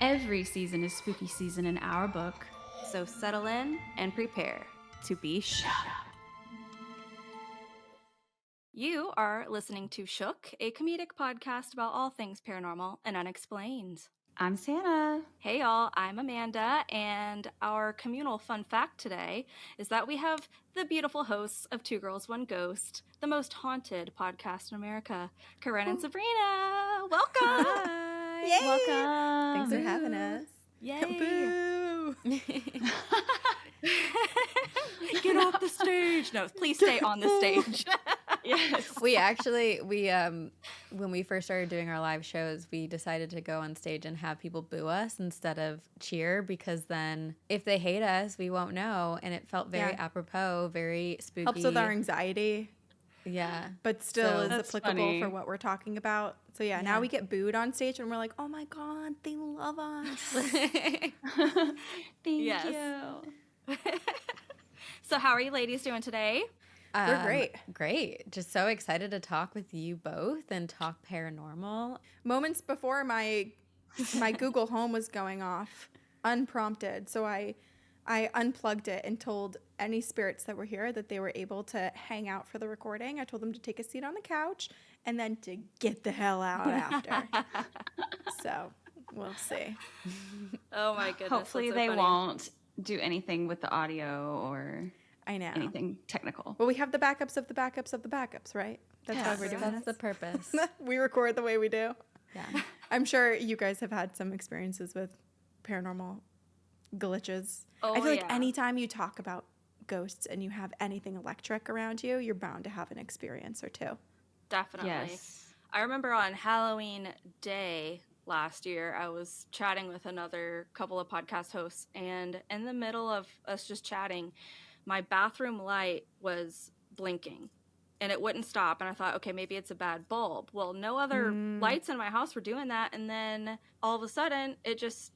Every season is spooky season in our book. So settle in and prepare to be shook. You are listening to Shook, a comedic podcast about all things paranormal and unexplained. I'm Santa. Hey y'all, I'm Amanda, and our communal fun fact today is that we have the beautiful hosts of Two Girls, One Ghost, the most haunted podcast in America, Corinne and Sabrina. Welcome! Hi! Yay! Welcome. Thanks for having us. Yay! Boo! Get off the stage! No, please stay on the stage. Yes. We actually, when we first started doing our live shows, we decided to go on stage and have people boo us instead of cheer, because then if they hate us, we won't know. And it felt very apropos, very spooky. Helps with our anxiety. Yeah. But still is That's applicable funny. for what we're talking about. So yeah, now we get booed on stage and we're like, oh my God, they love us. Thank Yes. you. So how are you ladies doing today? We're great. Great. Just so excited to talk with you both and talk paranormal. Moments before my Google Home was going off, unprompted. So I unplugged it and told any spirits that were here that they were able to hang out for the recording. I told them to take a seat on the couch and then to get the hell out after. So we'll see. Oh my goodness. Hopefully that's so they funny. won't do anything with the audio or I know. anything technical. Well, we have the backups of the backups of the backups, right? That's why we're doing That's this. the purpose. We record the way we do. Yeah. I'm sure you guys have had some experiences with paranormal glitches. Oh, I feel like yeah. anytime you talk about ghosts and you have anything electric around you, you're bound to have an experience or two. Definitely. Yes. I remember on Halloween Day last year, I was chatting with another couple of podcast hosts, and in the middle of us just chatting, my bathroom light was blinking and it wouldn't stop. And I thought, okay, maybe it's a bad bulb. Well, no other lights in my house were doing that. And then all of a sudden it just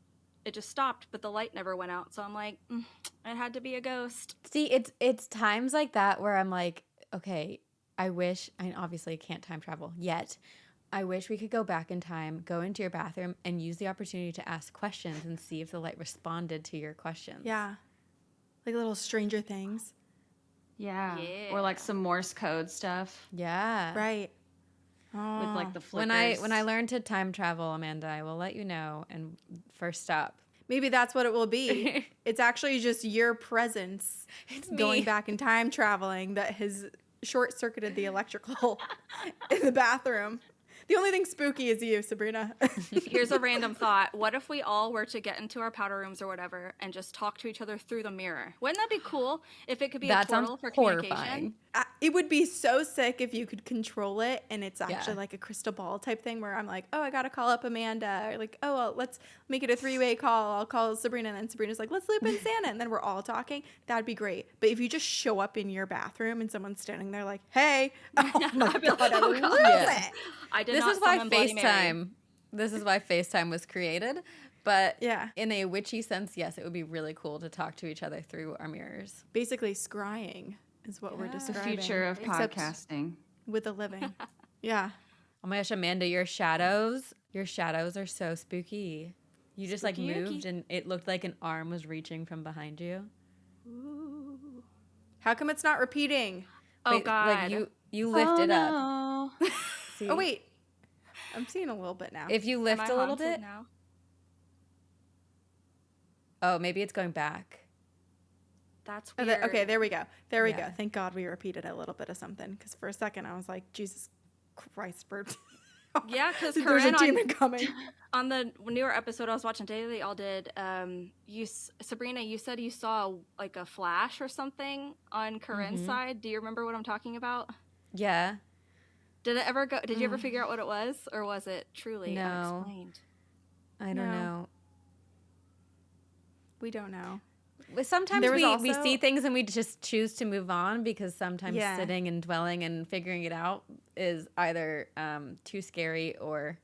stopped, but the light never went out. So I'm like, it had to be a ghost. See, it's times like that where I'm like, okay, I obviously can't time travel yet. I wish we could go back in time, go into your bathroom, and use the opportunity to ask questions and see if the light responded to your questions. Yeah. Like little Stranger Things. Yeah. Yeah. Or like some Morse code stuff Yeah. Right. Oh. with like the flickers. When I learn to time travel, Amanda, I will let you know. And first stop. Maybe that's what it will be. It's actually just your presence going back in time traveling that has short-circuited the electrical in the bathroom. The only thing spooky is you, Sabrina. Here's a random thought. What if we all were to get into our powder rooms or whatever and just talk to each other through the mirror? Wouldn't that be cool if it could be That a portal sounds for horrifying. communication? It would be so sick if you could control it and it's actually Yeah. like a crystal ball type thing where I'm like, oh, I got to call up Amanda. Or like, oh, well, let's make it a 3-way call. I'll call Sabrina. And then Sabrina's like, let's loop in Santa. And then we're all talking. That'd be great. But if you just show up in your bathroom and someone's standing there like, hey, oh my God, I lose Yeah. it. I did This not is why summon Bloody Mary. FaceTime. This is why FaceTime was created. But Yeah. in a witchy sense, yes, it would be really cool to talk to each other through our mirrors. Basically, scrying is what we're the describing. future of Except podcasting. with a living. Yeah. Oh my gosh, Amanda, your shadows are so spooky. You just like Spooky-ooky. moved and it looked like an arm was reaching from behind you. How come it's not repeating? Oh, Wait, God. Like you lift it up. No. See? Oh, wait. I'm seeing a little bit now. If you Am lift I a little haunted bit. now? Oh, maybe it's going back. That's Oh, weird. okay, there we go. There we Yeah. go. Thank God we repeated a little bit of something because for a second I was like, Jesus Christ, Bert. Yeah, because There's a Corinne demon coming. on the newer episode I was watching today, they all did. Sabrina, you said you saw like a flash or something on Corinne's Mm-hmm. side. Do you remember what I'm talking about? Yeah. Did it ever go? Did you ever figure out what it was, or was it truly No. unexplained? I don't No. know. We don't know. But sometimes There was we also- see things and we just choose to move on because sometimes Yeah. sitting and dwelling and figuring it out is either too scary or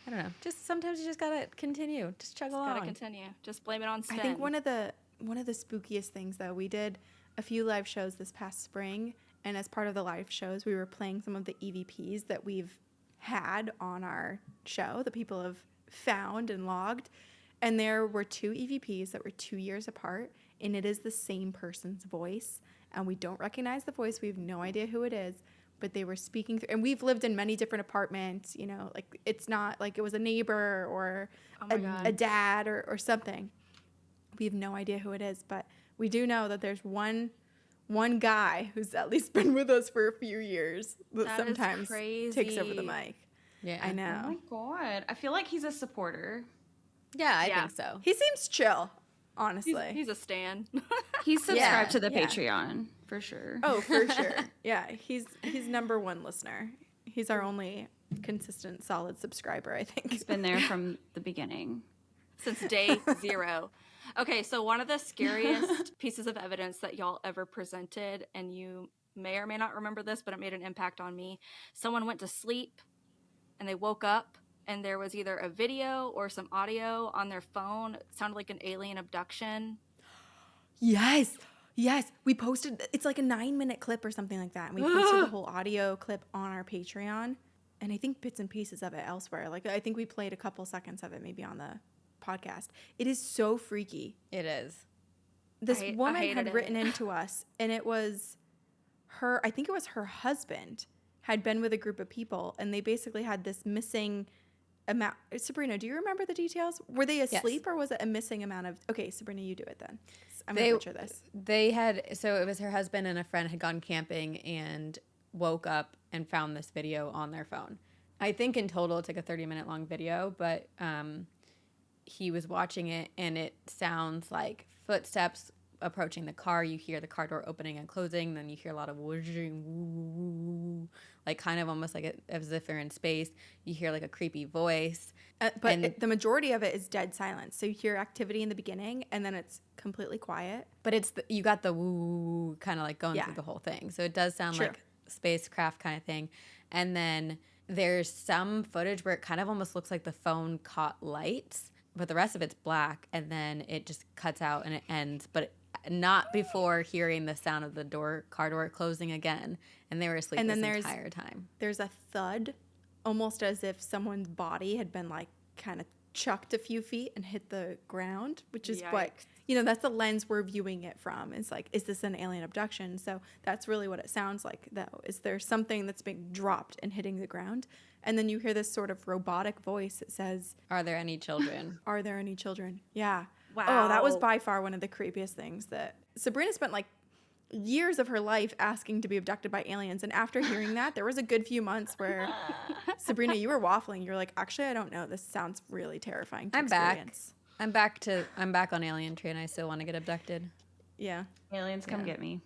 I don't know. Just sometimes you just gotta continue. Just chug along. Gotta continue. Just blame it on spin. I think one of the spookiest things though, we did a few live shows this past spring, and as part of the live shows, we were playing some of the EVPs that we've had on our show that people have found and logged. And there were 2 EVPs that were 2 years apart, and it is the same person's voice. And we don't recognize the voice. We have no idea who it is, but they were speaking through. And we've lived in many different apartments, you know, like it's not like it was a neighbor or Oh my God. a dad or something. We have no idea who it is, but we do know that there's one guy who's at least been with us for a few years that That is sometimes takes over the crazy. mic. Yeah. I Oh know. my god. I feel like he's a supporter. Yeah, I Yeah. think so. He seems chill, honestly. He's a stan. He's subscribed to the yeah. Patreon for sure. Oh, for sure. Yeah, he's number one listener. He's our only consistent, solid subscriber, I think. He's been there from the beginning. Since day 0. Okay, so one of the scariest pieces of evidence that y'all ever presented, and you may or may not remember this, but it made an impact on me. Someone went to sleep and they woke up and there was either a video or some audio on their phone. It sounded like an alien abduction. Yes. Yes. We posted, it's like a 9-minute clip or something like that. And we posted the whole audio clip on our Patreon. And I think bits and pieces of it elsewhere. Like, I think we played a couple seconds of it maybe on the podcast. It is so freaky. It is. This I woman hated had it. written into us, and it was her, I think it was her husband, had been with a group of people, and they basically had this missing amount. Sabrina, do you remember the details? Were they asleep, or was it a missing amount of? Okay, Sabrina, you do it then. I'm going to butcher this. They had, so it was her husband and a friend had gone camping and woke up and found this video on their phone. I think in total it's like a 30-minute long video, but he was watching it and it sounds like footsteps approaching the car. You hear the car door opening and closing, then you hear a lot of whooshing, woo, like kind of almost like as if they're in space. You hear like a creepy voice. But the majority of it is dead silence. So you hear activity in the beginning, and then it's completely quiet. But it's you got the woo kind of like going Yeah. through the whole thing. So it does sound True. like spacecraft kind of thing. And then there's some footage where it kind of almost looks like the phone caught lights, but the rest of it's black, and then it just cuts out and it ends, but not before hearing the sound of the car door closing again. And they were asleep And then this entire time. There's a thud, almost as if someone's body had been like kind of chucked a few feet and hit the ground, which is what, that's the lens we're viewing it from. It's like, is this an alien abduction? So that's really what it sounds like, though. Is there something that's being dropped and hitting the ground? And then you hear this sort of robotic voice that says, Are there any children? "Are there any children?" Yeah. Wow. Oh, that was by far one of the creepiest things that Sabrina spent like years of her life asking to be abducted by aliens. And after hearing that, there was a good few months where Sabrina, you were waffling. You're like, actually, I don't know. This sounds really terrifying to I'm back. experience. I'm back on Alien Tree and I still want to get abducted. Yeah. Aliens, come get me.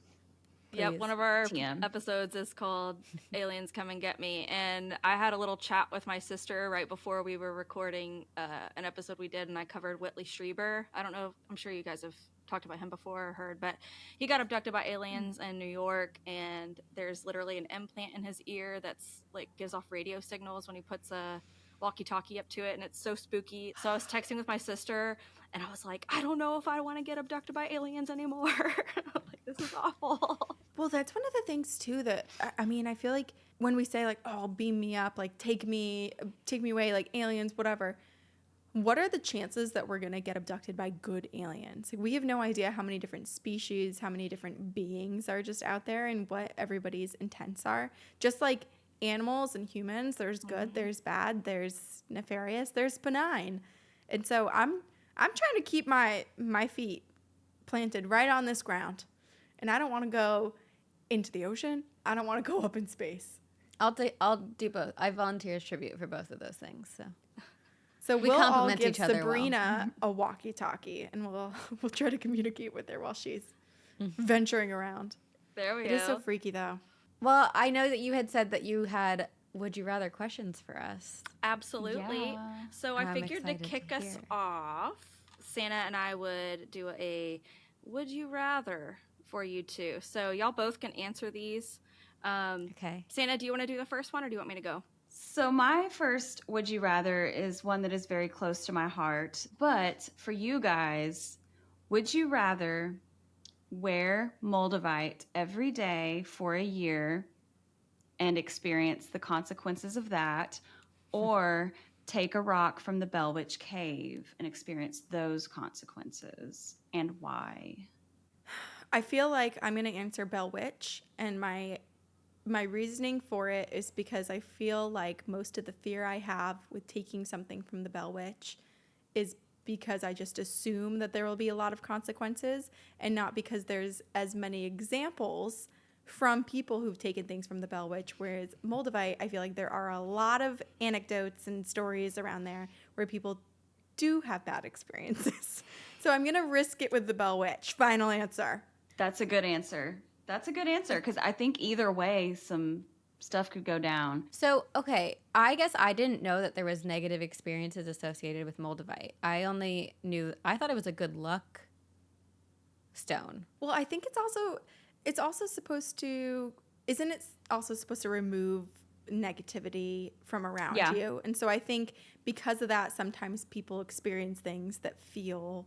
Yep, Please. one of our TM. episodes is called Aliens Come and Get Me. And I had a little chat with my sister right before we were recording an episode we did, and I covered Whitley Strieber. I don't know, I'm sure you guys have talked about him before or heard, but he got abducted by aliens in New York, and there's literally an implant in his ear that's like gives off radio signals when he puts a walkie-talkie up to it, and it's so spooky. So I was texting with my sister, and I was like, I don't know if I want to get abducted by aliens anymore. Like, this is awful. Well, that's one of the things too that I mean, I feel like when we say like, "Oh, beam me up," like take me away, like aliens, whatever. What are the chances that we're gonna get abducted by good aliens? Like, we have no idea how many different species, how many different beings are just out there, and what everybody's intents are. Just like animals and humans, there's good, there's bad, there's nefarious, there's benign, and so I'm trying to keep my feet planted right on this ground. And I don't want to go into the ocean. I don't want to go up in space. I'll do both. I volunteer as tribute for both of those things. So We we'll all complement give each other well. Sabrina a walkie-talkie, and we'll try to communicate with her while she's venturing around. There we It go. is so freaky, though. Well, I know that you had said that you had would you rather questions for us. Absolutely. Yeah. So I I'm figured to excited to kick us hear. off, Santa and I would do a would you rather for you two. So y'all both can answer these. Okay. Santa, do you want to do the first one or do you want me to go? So my first would you rather is one that is very close to my heart. But for you guys, would you rather wear Moldavite every day for a year and experience the consequences of that, or take a rock from the Bell Witch Cave and experience those consequences, and why? I feel like I'm going to answer Bell Witch, and my reasoning for it is because I feel like most of the fear I have with taking something from the Bell Witch is because I just assume that there will be a lot of consequences, and not because there's as many examples from people who've taken things from the Bell Witch. Whereas Moldavite, I feel like there are a lot of anecdotes and stories around there where people do have bad experiences. So I'm going to risk it with the Bell Witch. Final answer. That's a good answer. That's a good answer, because I think either way, some stuff could go down. So, okay, I guess I didn't know that there was negative experiences associated with Moldavite. I thought it was a good luck stone. Well, I think it's also supposed to, isn't it also supposed to remove negativity from around you? And so I think because of that, sometimes people experience things that feel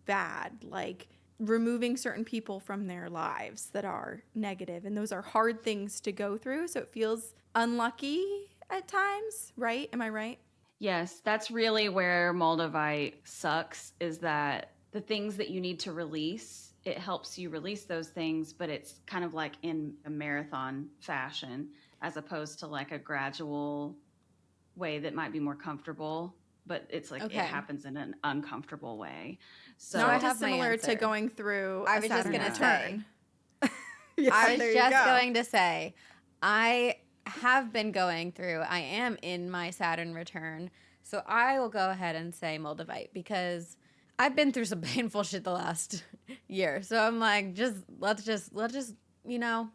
bad, like removing certain people from their lives that are negative, and those are hard things to go through, so it feels unlucky at times, right? Am I right? Yes, that's really where Moldavite sucks, is that the things that you need to release, it helps you release those things, but it's kind of like in a marathon fashion, as opposed to like a gradual way that might be more comfortable. But it's like it happens in an uncomfortable way. So No, I Not have my dissimilar answer. to going through I a was just Saturn gonna return. say. I was there you just go. going to say, I have been going through, I am in my Saturn return, so I will go ahead and say Moldavite, because I've been through some painful shit the last year. So I'm like, let's just, you know,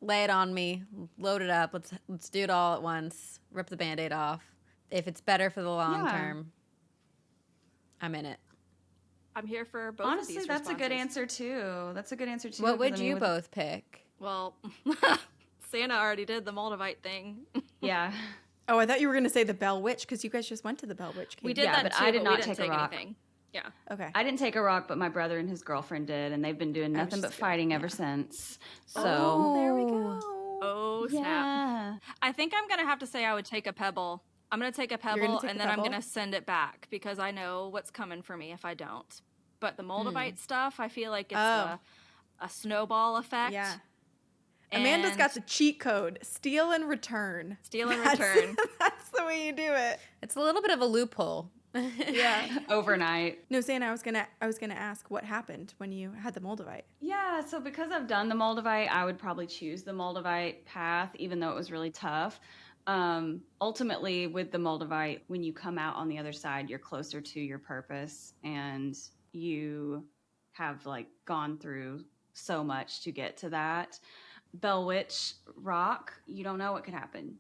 lay it on me, load it up. Let's do it all at once. Rip the Band-Aid off. If it's better for the long term, I'm in it. I'm here for both honestly, of these that's a good responses. answer too. That's a good answer too. What 'cause, would you both pick? Well, Santa already did the Moldavite thing. Yeah. Oh, I thought you were going to say the Bell Witch, because you guys just went to the Bell Witch Cave. We did Yeah, that but too, I did but not we didn't take a take rock. anything. Yeah. Okay. I didn't take a rock, but my brother and his girlfriend did, and they've been doing I was nothing but just gonna- fighting ever yeah. since. So Oh, there we go. Oh, snap. yeah. I think I'm going to have to say I would take a pebble. I'm going to take a gonna pebble, take and a then I'm pebble? going to send it back because I know what's coming for me if I don't. But the Moldavite stuff, I feel like it's a snowball effect. Yeah. Amanda's got the and cheat code: steal and return. steal and That's- return. That's the way you do it. It's a little bit of a loophole. Yeah. Overnight. No, Santa, I was gonna ask what happened when you had the Moldavite. Yeah, so because I've done the Moldavite, I would probably choose the Moldavite path, even though it was really tough. Ultimately, with the Moldavite, when you come out on the other side, you're closer to your purpose, and you have like gone through so much to get to that. Bell Witch Rock, you don't know what could happen.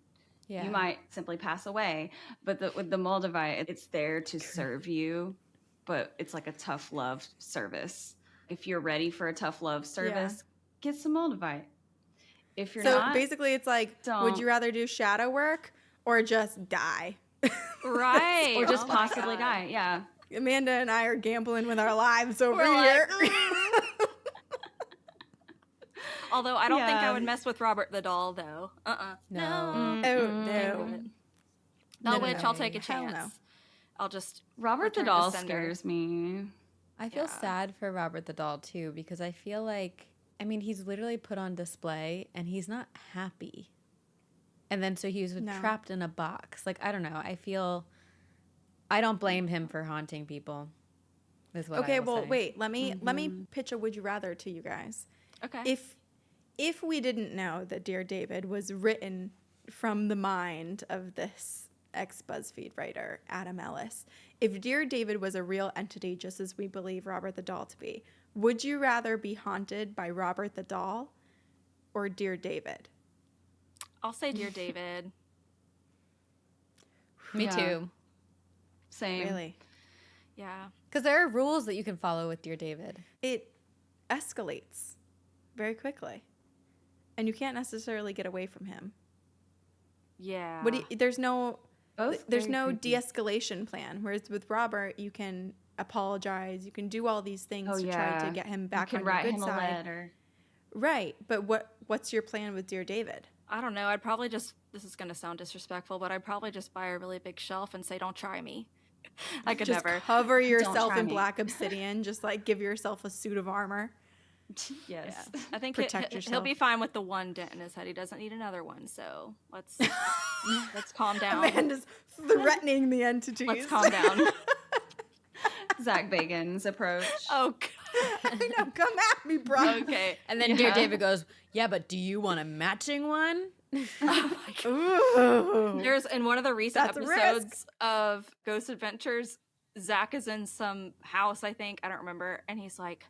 Yeah. You might simply pass away, but with the Moldavite, it's there to serve you, but it's like a tough love service. If you're ready for a tough love service, get some Moldavite. If you're So not, basically, it's like, would don't. you rather do shadow work or just die? Right. or just Oh my possibly God. die. Yeah. Amanda and I are gambling with our lives over We're here. like, Although I don't think I Yeah. would mess with Robert the doll, though. No. Oh, no. Bell No, Witch, no. I'll take a Hell chance. no. I'll just Robert the return to doll sender. scares me. I feel Yeah. sad for Robert the doll too, because I feel like, I mean, he's literally put on display and he's not happy. And then so he was No. trapped in a box. Like, I don't know. I don't blame him for haunting people. Is what I Okay, will well, say. wait. Let me pitch a would you rather to you guys. Okay. If we didn't know that Dear David was written from the mind of this ex-BuzzFeed writer, Adam Ellis, if Dear David was a real entity just as we believe Robert the Doll to be, would you rather be haunted by Robert the Doll or Dear David? I'll say Dear David. Me Yeah. too. Same. Really? Yeah. Because there are rules that you can follow with Dear David. It escalates very quickly. And you can't necessarily get away from him. Yeah. There's no Both there's very no creepy. de-escalation plan. Whereas with Robert, you can apologize, you can do all these things Oh, to yeah. try to get him You back can on write your good him a side. letter. Right, but what's your plan with Dear David? I don't know. I'd probably just, this is going to sound disrespectful, but I'd probably just buy a really big shelf and say, don't try me. I could Just never. cover yourself try in me. black obsidian. Just like give yourself a suit of armor. Yes. Yeah. I think Protect he'll yourself. be fine with the one dent in his head. He doesn't need another one. So let's calm down. Amanda's threatening the entities. Let's calm down. Zach Bagan's approach. Oh, I know. Come at me, bro. okay. And then Dear David goes, yeah, but do you want a matching one? Ooh. There's in one of the recent That's a risk. episodes of Ghost Adventures, Zach is in some house, I think. I don't remember. And he's like,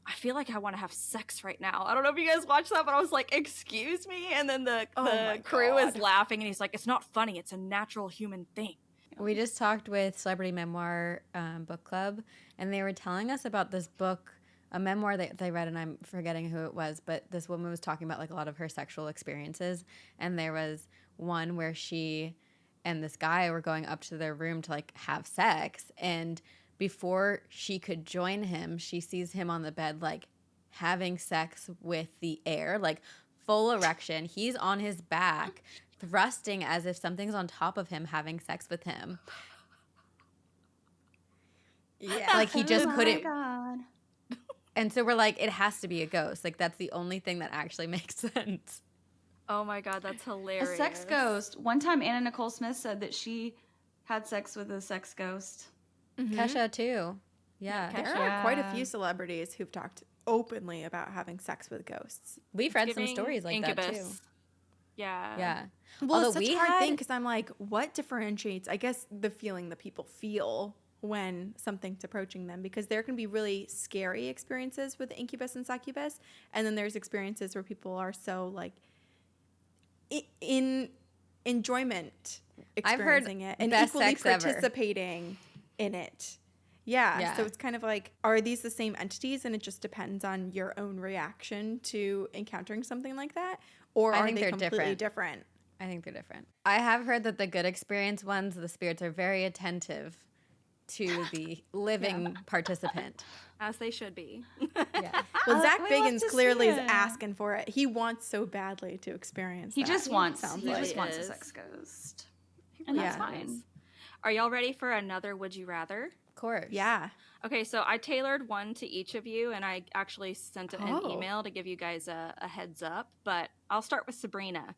I feel like I want to have sex right now. I don't know if you guys watched that, but I was like, excuse me? And then the my crew is God. laughing, and he's like, it's not funny. It's a natural human thing. We just talked with Celebrity Memoir Book Club, and they were telling us about this book, a memoir that they read, and I'm forgetting who it was, but this woman was talking about like a lot of her sexual experiences, and there was one where she and this guy were going up to their room to like have sex, and before she could join him, she sees him on the bed like having sex with the air, like full erection. He's on his back, thrusting as if something's on top of him having sex with him. Yeah. Like he just Oh my couldn't. God. And so we're like, it has to be a ghost. Like that's the only thing that actually makes sense. Oh my God, that's A hilarious. sex ghost. One time, Anna Nicole Smith said that she had sex with a sex ghost. Kesha too. Yeah. Kesha. There are quite a Yeah. few celebrities who've talked openly about having sex with ghosts. We've read some Giving stories like Incubus. that too. Yeah. Yeah. Well, Although it's such we a hard had- thing because I'm like, what differentiates, I guess, the feeling that people feel when something's approaching them? Because there can be really scary experiences with incubus and succubus, and then there's experiences where people are so like in enjoyment I've heard experiencing it and best equally sex ever. participating in it. Yeah, Yeah. so it's kind of like, are these the same entities, and it just depends on your own reaction to encountering something like that, or I are think they they're completely different. different? I think they're different. I have heard that the good experience ones, the spirits are very attentive to the living participant. As they should be. Yeah. Well, Zach we love Biggins to clearly see is it. asking for it. He wants so badly to experience He that. just wants. sounds He like. just wants a is. sex ghost, and that's Yeah. fine. Are y'all ready for another Would You Rather? Of course. Yeah. Okay, so I tailored one to each of you, and I actually sent an Oh. email to give you guys a heads up. But I'll start with Sabrina.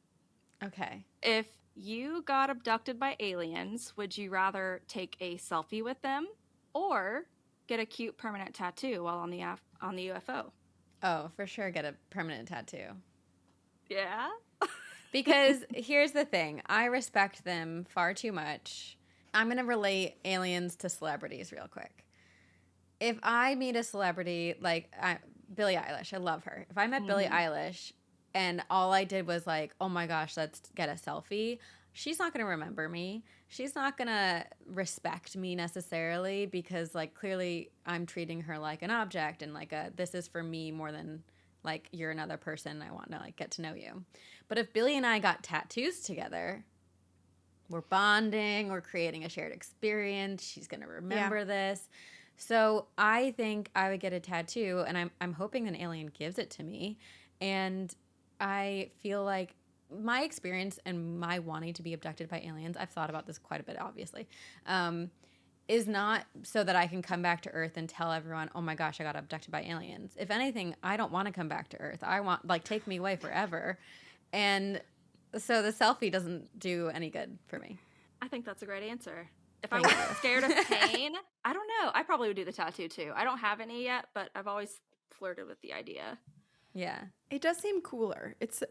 Okay. If you got abducted by aliens, would you rather take a selfie with them or get a cute permanent tattoo while on the UFO? Oh, for sure get a permanent tattoo. Yeah. Because here's the thing. I respect them far too much. I'm going to relate aliens to celebrities real quick. If I meet a celebrity like Billie Eilish, I love her. If I met Billie Eilish and all I did was like, oh my gosh, let's get a selfie, she's not going to remember me. She's not going to respect me necessarily because like clearly I'm treating her like an object and like this is for me more than like you're another person. I want to like get to know you. But if Billie and I got tattoos together, we're bonding, we're creating a shared experience. She's going to remember this. So I think I would get a tattoo, and I'm hoping an alien gives it to me. And I feel like my experience and my wanting to be abducted by aliens, I've thought about this quite a bit, obviously, is not so that I can come back to Earth and tell everyone, oh my gosh, I got abducted by aliens. If anything, I don't want to come back to Earth. I want, like, take me away forever. And so the selfie doesn't do any good for me. I think that's a great answer. If I wasn't scared of pain, I don't know. I probably would do the tattoo too. I don't have any yet, but I've always flirted with the idea. Yeah. It does seem cooler. It's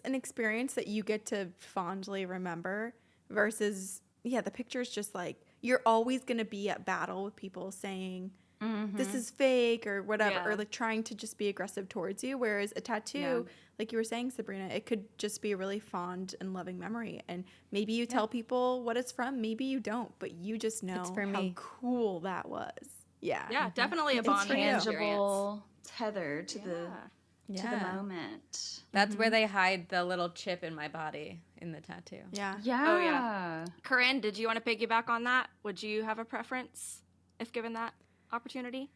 an experience that you get to fondly remember versus, yeah, the picture's just like, you're always going to be at battle with people saying, this is fake or whatever, Yeah. or like trying to just be aggressive towards you. Whereas a tattoo, like you were saying, Sabrina, it could just be a really fond and loving memory. And maybe you tell people what it's from, maybe you don't, but you just know for how me. cool that was. Yeah. Yeah, definitely a It's bonding experience. Tangible, tethered to the Yeah. moment. That's where they hide the little chip in my body in the tattoo. Yeah. Yeah. Oh, yeah. Corinne, did you want to piggyback on that? Would you have a preference if given that opportunity?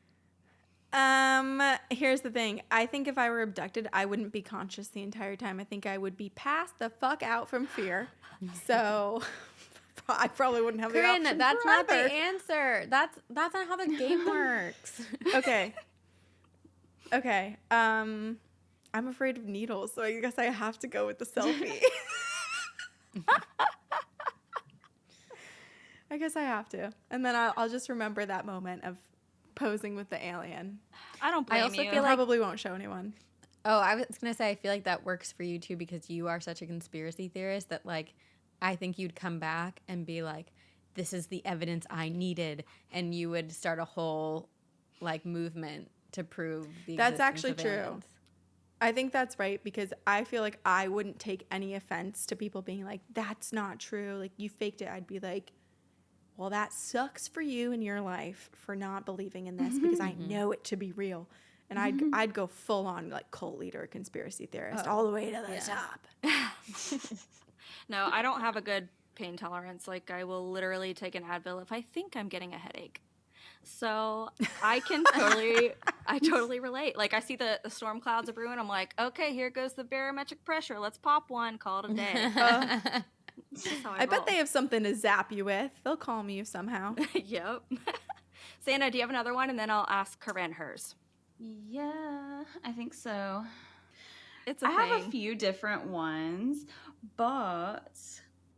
Here's the thing. I think if I were abducted, I wouldn't be conscious the entire time. I think I would be passed the fuck out from fear. So I probably wouldn't have the Corinne, option that's not forever. the answer. That's not how the game works. Okay. Okay. I'm afraid of needles, so I guess I have to go with the selfie. I guess I have to. And then I'll just remember that moment of posing with the alien. I don't blame I also you. feel I like- probably won't show anyone. Oh, I was going to say, I feel like that works for you too because you are such a conspiracy theorist that, like, I think you'd come back and be like, this is the evidence I needed. And you would start a whole, like, movement to prove the That's existence actually of true. aliens. I think that's right because I feel like I wouldn't take any offense to people being like, that's not true. Like, you faked it. I'd be like, well, that sucks for you in your life for not believing in this because I know it to be real. And I'd go full on like cult leader, conspiracy theorist, all the way to the top. No, I don't have a good pain tolerance. Like, I will literally take an Advil if I think I'm getting a headache. So I can totally relate. Like, I see the storm clouds are brewing. I'm like, okay, here goes the barometric pressure. Let's pop one, call it a day. That's just how I bet roll. they have something to zap you with. They'll calm you somehow. Yep. Santa, do you have another one? And then I'll ask Corinne hers. Yeah, I think so. It's a I have a thing. few different ones, but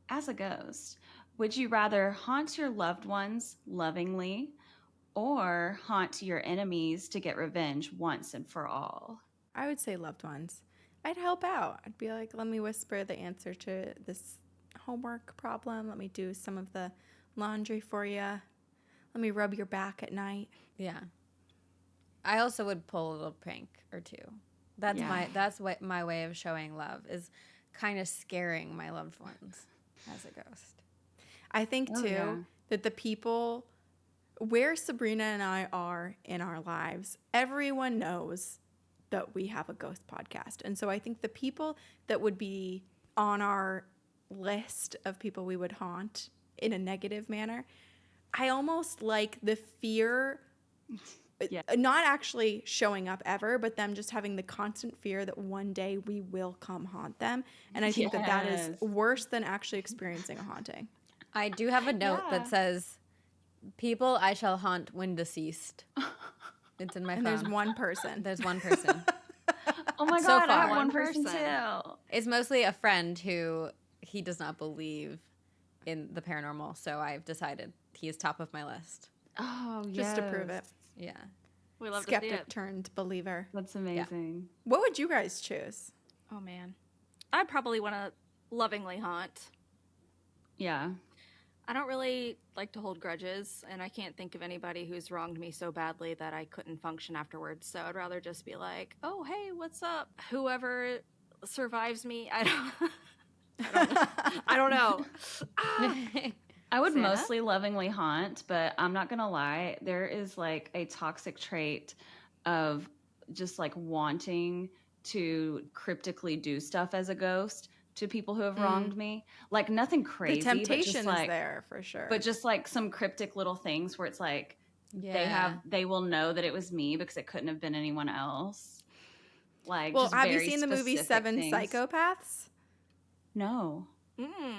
as a ghost, would you rather haunt your loved ones lovingly or haunt your enemies to get revenge once and for all? I would say loved ones. I'd help out. I'd be like, let me whisper the answer to this homework problem. Let me do some of the laundry for you. Let me rub your back at night. Yeah. I also would pull a little prank or two. That's Yeah. my way of showing love is kind of scaring my loved ones as a ghost. I think, Oh, too, yeah. that the people where Sabrina and I are in our lives, everyone knows that we have a ghost podcast. And so I think the people that would be on our list of people we would haunt in a negative manner, I almost like the fear, Yeah. not actually showing up ever, but them just having the constant fear that one day we will come haunt them. And I think that is Yes. worse than actually experiencing a haunting. I do have a note Yeah. that says, people I shall haunt when deceased. It's in my And phone. there's one person. There's one person. Oh my So God, I far. have one One person person. too. It's mostly a friend who he does not believe in the paranormal, so I've decided he is top of my list. Oh, Just to prove it. Yeah. We love to see Skeptic it. turned believer. That's amazing. What would you guys choose? Oh, man. I probably want to lovingly haunt. Yeah. I don't really like to hold grudges, and I can't think of anybody who's wronged me so badly that I couldn't function afterwards. So I'd rather just be like, "Oh, hey, what's up?" Whoever survives me, I don't know. Ah. I would Santa? mostly lovingly haunt, but I'm not gonna lie, there is like a toxic trait of just like wanting to cryptically do stuff as a ghost to people who have wronged me. Like nothing crazy, The but temptation just is like, there for sure. but just like some cryptic little things where it's like Yeah. they will know that it was me because it couldn't have been anyone else. Like, well, just have you very seen the movie specific Seven things. Psychopaths? No.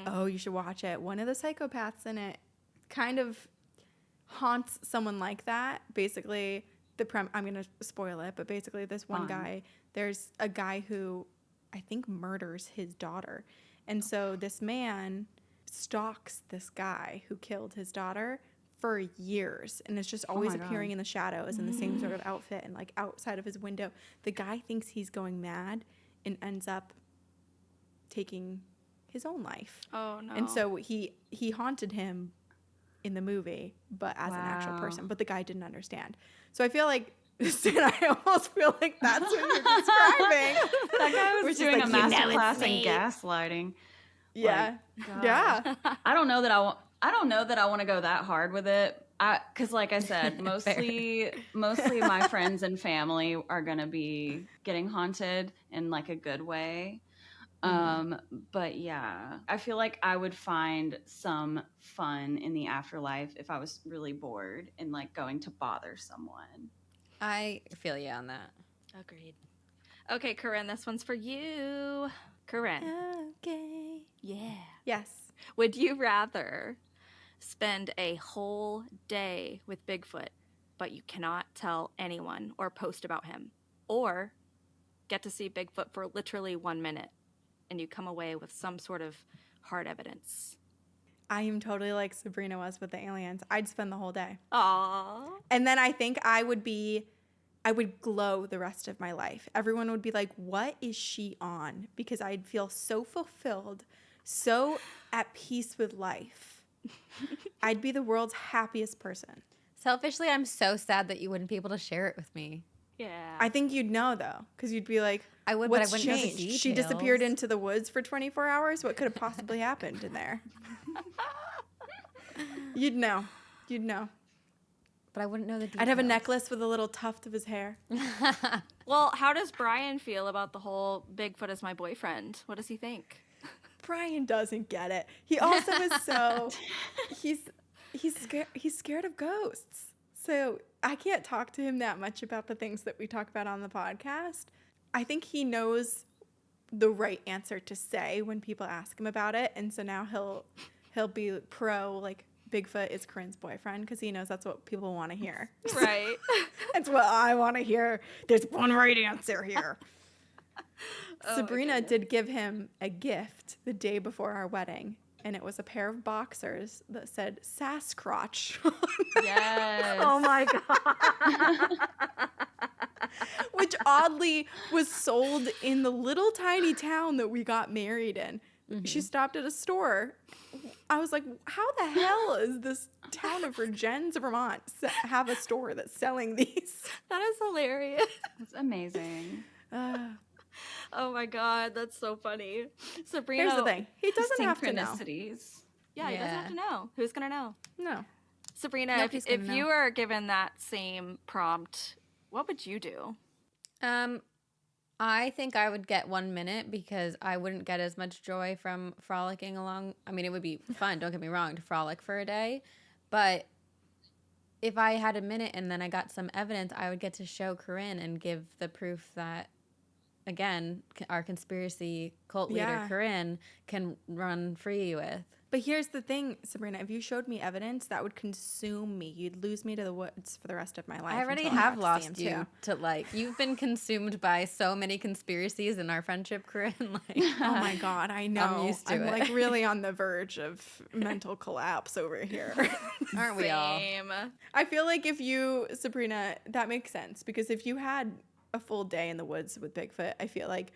Oh, you should watch it. One of the psychopaths in it kind of haunts someone like that. Basically, I'm going to spoil it, but basically this one Fine. guy, there's a guy who I think murders his daughter. And so this man stalks this guy who killed his daughter for years and is just always my God. appearing in the shadows in the same sort of outfit and like outside of his window. The guy thinks he's going mad and ends up taking his own life. Oh no! And so he haunted him in the movie, but as an actual Wow. person. But the guy didn't understand. So I feel like, I almost feel like that's what you're describing. That guy We're was just doing like, a "You know master it's class in me." gaslighting. Yeah. God. Yeah. I don't know that I don't know that I want to go that hard with it. Because like I said, mostly my friends and family are gonna be getting haunted in like a good way. But yeah, I feel like I would find some fun in the afterlife if I was really bored and like going to bother someone. I feel you on that. Agreed. Okay, Corinne, this one's for you. Corinne. Okay. Yeah. Yes. Would you rather spend a whole day with Bigfoot, but you cannot tell anyone or post about him, or get to see Bigfoot for literally 1 minute and you come away with some sort of hard evidence? I am totally like Sabrina was with the aliens. I'd spend the whole day. Aww. And then I think I would glow the rest of my life. Everyone would be like, what is she on? Because I'd feel so fulfilled, so at peace with life. I'd be the world's happiest person. Selfishly, I'm so sad that you wouldn't be able to share it with me. Yeah. I think you'd know though, because you'd be like, I would, what's but I wouldn't know the changed? She disappeared details. into the woods for 24 hours. What could have possibly happened in there? You'd know. You'd know. But I wouldn't know the details. I'd have a necklace with a little tuft of his hair. Well, how does Brian feel about the whole Bigfoot is my boyfriend? What does he think? Brian doesn't get it. He also is so he's scared of ghosts. So I can't talk to him that much about the things that we talk about on the podcast. I think he knows the right answer to say when people ask him about it, and so now he'll be pro like Bigfoot is Corinne's boyfriend because he knows that's what people want to hear. Right. That's what I want to hear. There's one right answer here. Oh, Sabrina did give him a gift the day before our wedding, and it was a pair of boxers that said Sasquatch, Yes. Oh my God. which oddly was sold in the little tiny town that we got married in. She stopped at a store. I was like, how the hell is this town of Virgins, Vermont, have a store that's selling these? That is hilarious. That's amazing. Oh my God, that's so funny. Sabrina. Here's the thing. He doesn't have to know. Synchronicities. Yeah, he doesn't have to know. Who's going to know? No. Sabrina, Nobody's if gonna you know. were given that same prompt, what would you do? I think I would get 1 minute because I wouldn't get as much joy from frolicking along. I mean, it would be fun, don't get me wrong, to frolic for a day. But if I had a minute and then I got some evidence, I would get to show Corinne and give the proof that, again, our conspiracy cult leader, Yeah. Corinne, can run free with. But here's the thing, Sabrina. If you showed me evidence, that would consume me. You'd lose me to the woods for the rest of my life. I already until have got to see lost him, you to, like, you've been consumed by so many conspiracies in our friendship, Corinne. Like, Oh my God, I know. I'm used to it. like really on the verge of mental collapse over here. aren't we all? Same. I feel like if you, Sabrina, that makes sense because if you had a full day in the woods with Bigfoot, I feel like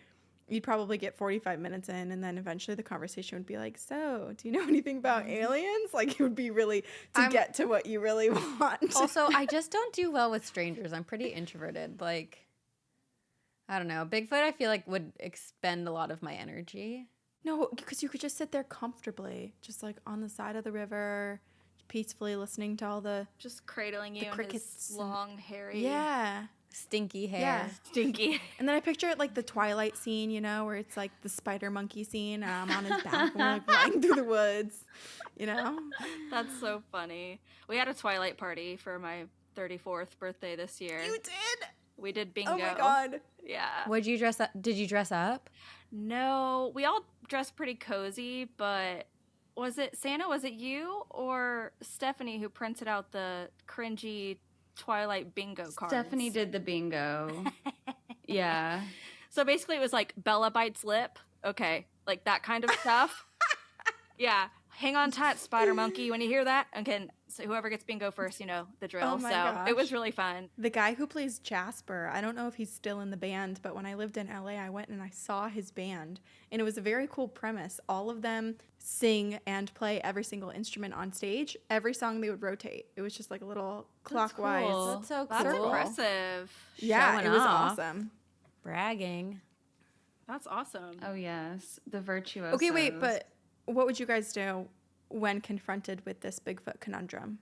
you'd probably get 45 minutes in and then eventually the conversation would be like, so do you know anything about aliens? Like it would be really to get to what you really want. Also, I just don't do well with strangers. I'm pretty introverted. Like, I don't know. Bigfoot, I feel like, would expend a lot of my energy. No, because you could just sit there comfortably, just like on the side of the river, peacefully listening to all the Just cradling you in crickets his and- long, hairy, yeah. Stinky hair. Yeah. stinky. And then I picture it like the Twilight scene, you know, where it's like the spider monkey scene. And I'm on his back and we're like flying through the woods, you know? That's so funny. We had a Twilight party for my 34th birthday this year. You did? We did bingo. Oh my God. Yeah. Would you dress up? Did you dress up? No, we all dressed pretty cozy, but was it Santa? Was it you or Stephanie who printed out the cringy Twilight bingo cards? Stephanie did the bingo. Yeah. So basically, it was like Bella bites lip. Okay, like that kind of stuff. Yeah, hang on tight, spider monkey. When you hear that, okay. So whoever gets bingo first, you know the drill. Oh my so it was gosh. really fun. The guy who plays Jasper, I don't know if he's still in the band, but when I lived in LA, I went and I saw his band. And it was a very cool premise. All of them sing and play every single instrument on stage. Every song they would rotate. It was just like a little clockwise. cool. That's so That's cool. impressive. Yeah, Showing it was off. awesome. Bragging. That's awesome. Oh yes, the virtuosos. Okay, wait, but what would you guys do when confronted with this Bigfoot conundrum?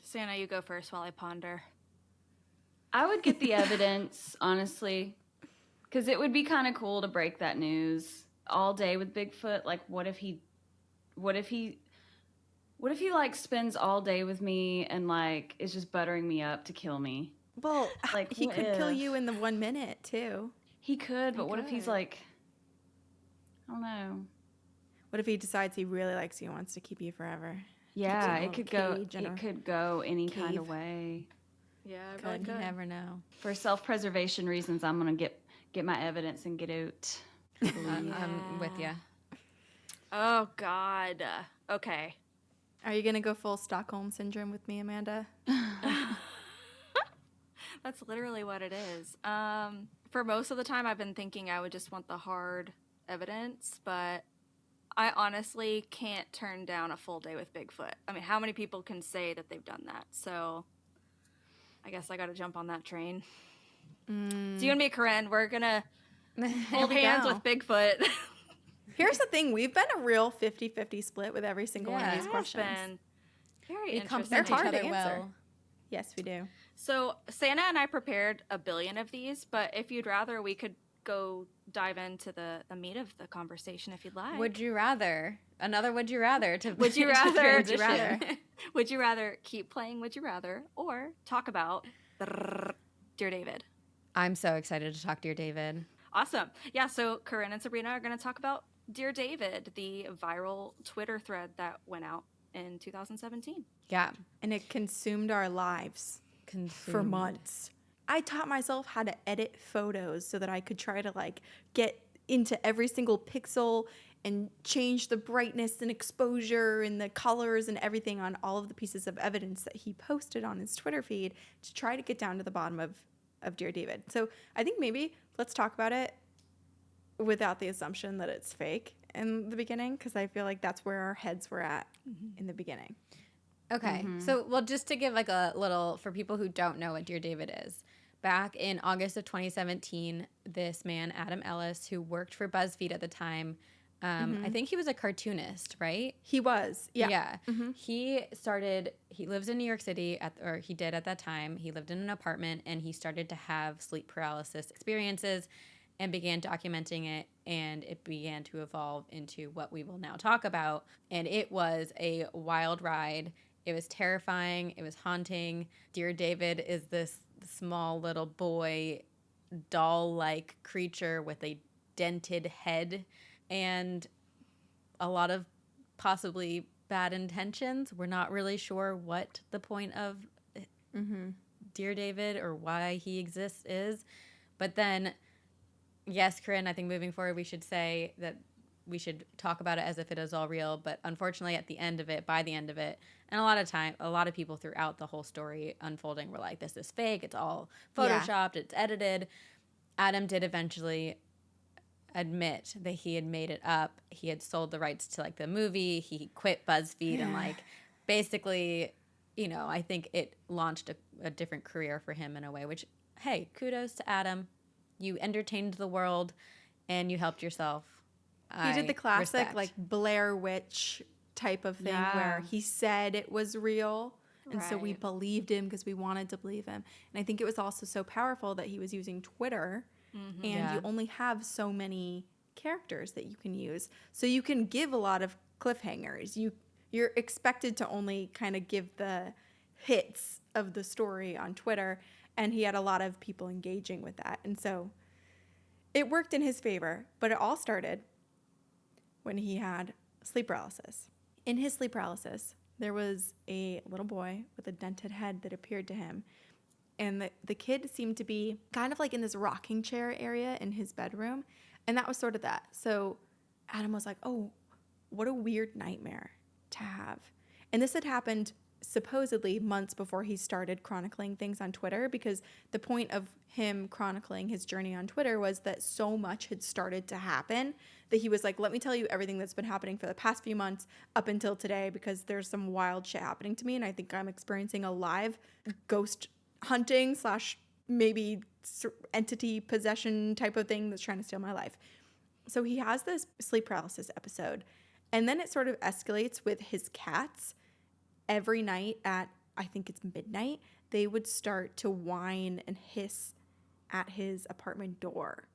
Santa, you go first while I ponder. I would get the evidence, honestly, because it would be kind of cool to break that news all day with Bigfoot. Like, what if he like spends all day with me and like is just buttering me up to kill me? Well, Like, he what could kill if? you in the 1 minute too. He could, but He what if he's could. like, I don't know. What if he decides he really likes you and wants to keep you forever? Yeah, in a it could go. cage in It a could go any kind of cave. way. Yeah, I really Could. You could. never know. For self-preservation reasons, I'm gonna get my evidence and get out. I'm with you. Oh God. Okay. Are you gonna go full Stockholm syndrome with me, Amanda? That's literally what it is. For most of the time, I've been thinking I would just want the hard evidence, but I honestly can't turn down a full day with Bigfoot. I mean, how many people can say that they've done that? So I guess I got to jump on that train. So you and me, Corinne, we're gonna hold we hands go. with Bigfoot. Here's the thing: we've been a real 50-50 split with every single one of Yeah. these It has questions. been very We interesting. complement They're each hard to other answer. well. Yes, we do. So Santa and I prepared a billion of these, but if you'd rather, we could go dive into the meat of the conversation if you'd like. Would you rather? Another would you rather to Would you to rather? transition. rather? Would you rather keep playing Would You Rather or talk about Dear David? I'm so excited to talk to your David. Awesome. Yeah, so Corinne and Sabrina are going to talk about Dear David, the viral Twitter thread that went out in 2017. Yeah. And it consumed our lives for Consumed. months. I taught myself how to edit photos so that I could try to like get into every single pixel and change the brightness and exposure and the colors and everything on all of the pieces of evidence that he posted on his Twitter feed to try to get down to the bottom of Dear David. So I think maybe let's talk about it without the assumption that it's fake in the beginning, because I feel like that's where our heads were at in the beginning. Okay. So, well, just to give like a little, for people who don't know what Dear David is, back in August of 2017, this man, Adam Ellis, who worked for BuzzFeed at the time, I think he was a cartoonist, right? He was, yeah. Yeah. He lives in New York City, or he did at that time. He lived in an apartment and he started to have sleep paralysis experiences and began documenting it. And it began to evolve into what we will now talk about. And it was a wild ride. It was terrifying. It was haunting. Dear David is this small little boy, doll-like creature with a dented head and a lot of possibly bad intentions. We're not really sure what the point of Dear David or why he exists is. But then, yes, Corinne, I think moving forward we should say that we should talk about it as if it is all real. But unfortunately, by the end of it, and a lot of people throughout the whole story unfolding were like, this is fake. It's all photoshopped. It's edited. Adam did eventually admit that he had made it up. He had sold the rights to like the movie. He quit BuzzFeed and like basically, I think it launched a different career for him in a way, which, hey, kudos to Adam. You entertained the world and you helped yourself. He did the classic respect. like Blair Witch type of thing where he said it was real. And so we Right. believed him because we wanted to believe him. And I think it was also so powerful that he was using Twitter and Yeah. you only have so many characters that you can use. So you can give a lot of cliffhangers. You're expected to only kind of give the hits of the story on Twitter. And he had a lot of people engaging with that. And so it worked in his favor. But it all started when he had sleep paralysis. In his sleep paralysis, there was a little boy with a dented head that appeared to him. And the kid seemed to be kind of like in this rocking chair area in his bedroom. And that was sort of that. So Adam was like, oh, what a weird nightmare to have. And this had happened supposedly months before he started chronicling things on Twitter, because the point of him chronicling his journey on Twitter was that so much had started to happen that he was like, let me tell you everything that's been happening for the past few months up until today, because there's some wild shit happening to me and I think I'm experiencing a live ghost hunting / maybe entity possession type of thing that's trying to steal my life. So he has this sleep paralysis episode, and then it sort of escalates with his cats. Every night at, I think it's midnight, they would start to whine and hiss at his apartment door.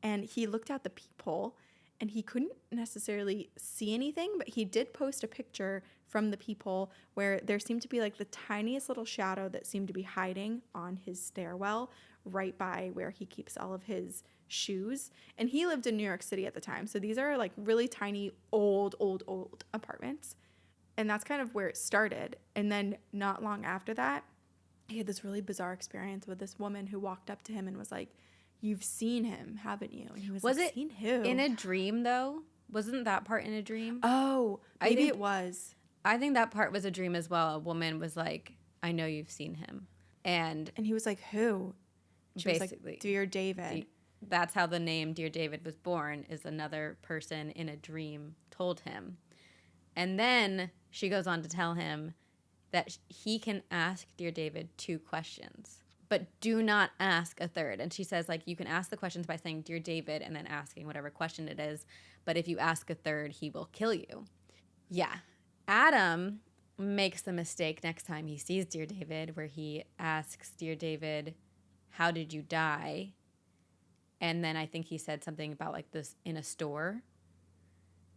And he looked out the peephole and he couldn't necessarily see anything, but he did post a picture from the peephole where there seemed to be like the tiniest little shadow that seemed to be hiding on his stairwell right by where he keeps all of his shoes. And he lived in New York City at the time. So these are like really tiny, old apartments. And that's kind of where it started. And then not long after that, he had this really bizarre experience with this woman who walked up to him and was like, "You've seen him, haven't you?" And he was like, it "Seen who?" in a dream, though? Wasn't that part in a dream? Oh, I maybe think- it was. I think that part was a dream as well. A woman was like, "I know you've seen him." And And he was like, "Who?" She was basically, like, "Dear David." that's how the name Dear David was born, is another person in a dream told him. And then she goes on to tell him that he can ask Dear David 2 questions, but do not ask a third. And she says, like, you can ask the questions by saying Dear David and then asking whatever question it is, but if you ask a third, he will kill you. Yeah. Adam makes the mistake next time he sees Dear David, where he asks Dear David, "How did you die?" And then I think he said something about like this in a store.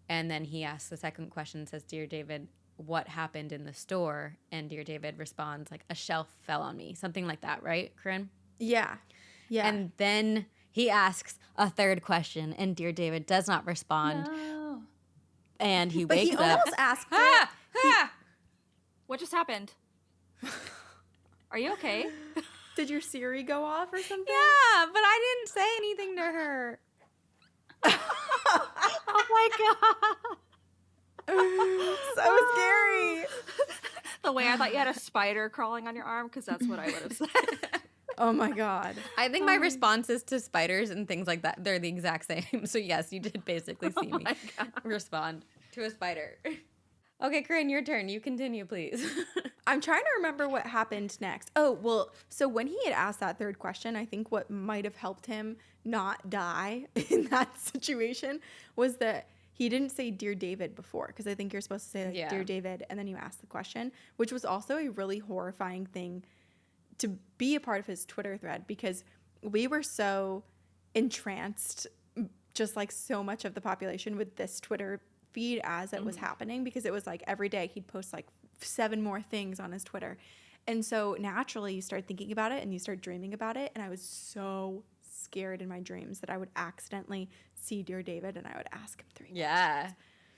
And then he asks the second question, says, "Dear David, what happened in the store?" And Dear David responds like, "A shelf fell on me." Something like that, right, Corinne? Yeah. Yeah. And then he asks a third question, and Dear David does not respond. No. And he but wakes he up. almost asked it. What just happened? Are you okay? Did your Siri go off or something? Yeah, but I didn't say anything to her. Oh my god. So scary. The way I thought you had a spider crawling on your arm, because that's what I would have said. Oh my God. I think my responses to spiders and things like that, they're the exact same. So yes, you did basically see me my God. respond to a spider. Okay, Corinne, your turn. You continue, please. I'm trying to remember what happened next. Oh, well, so when he had asked that third question, I think what might have helped him not die in that situation was that he didn't say Dear David before, because I think you're supposed to say like, Yeah. Dear David, and then you ask the question, which was also a really horrifying thing to be a part of his Twitter thread, because we were so entranced, just like so much of the population, with this Twitter feed as it was happening, because it was like every day he'd post like 7 more things on his Twitter. And so naturally you start thinking about it and you start dreaming about it. And I was so scared in my dreams that I would accidentally see Dear David and I would ask him 3 Yeah.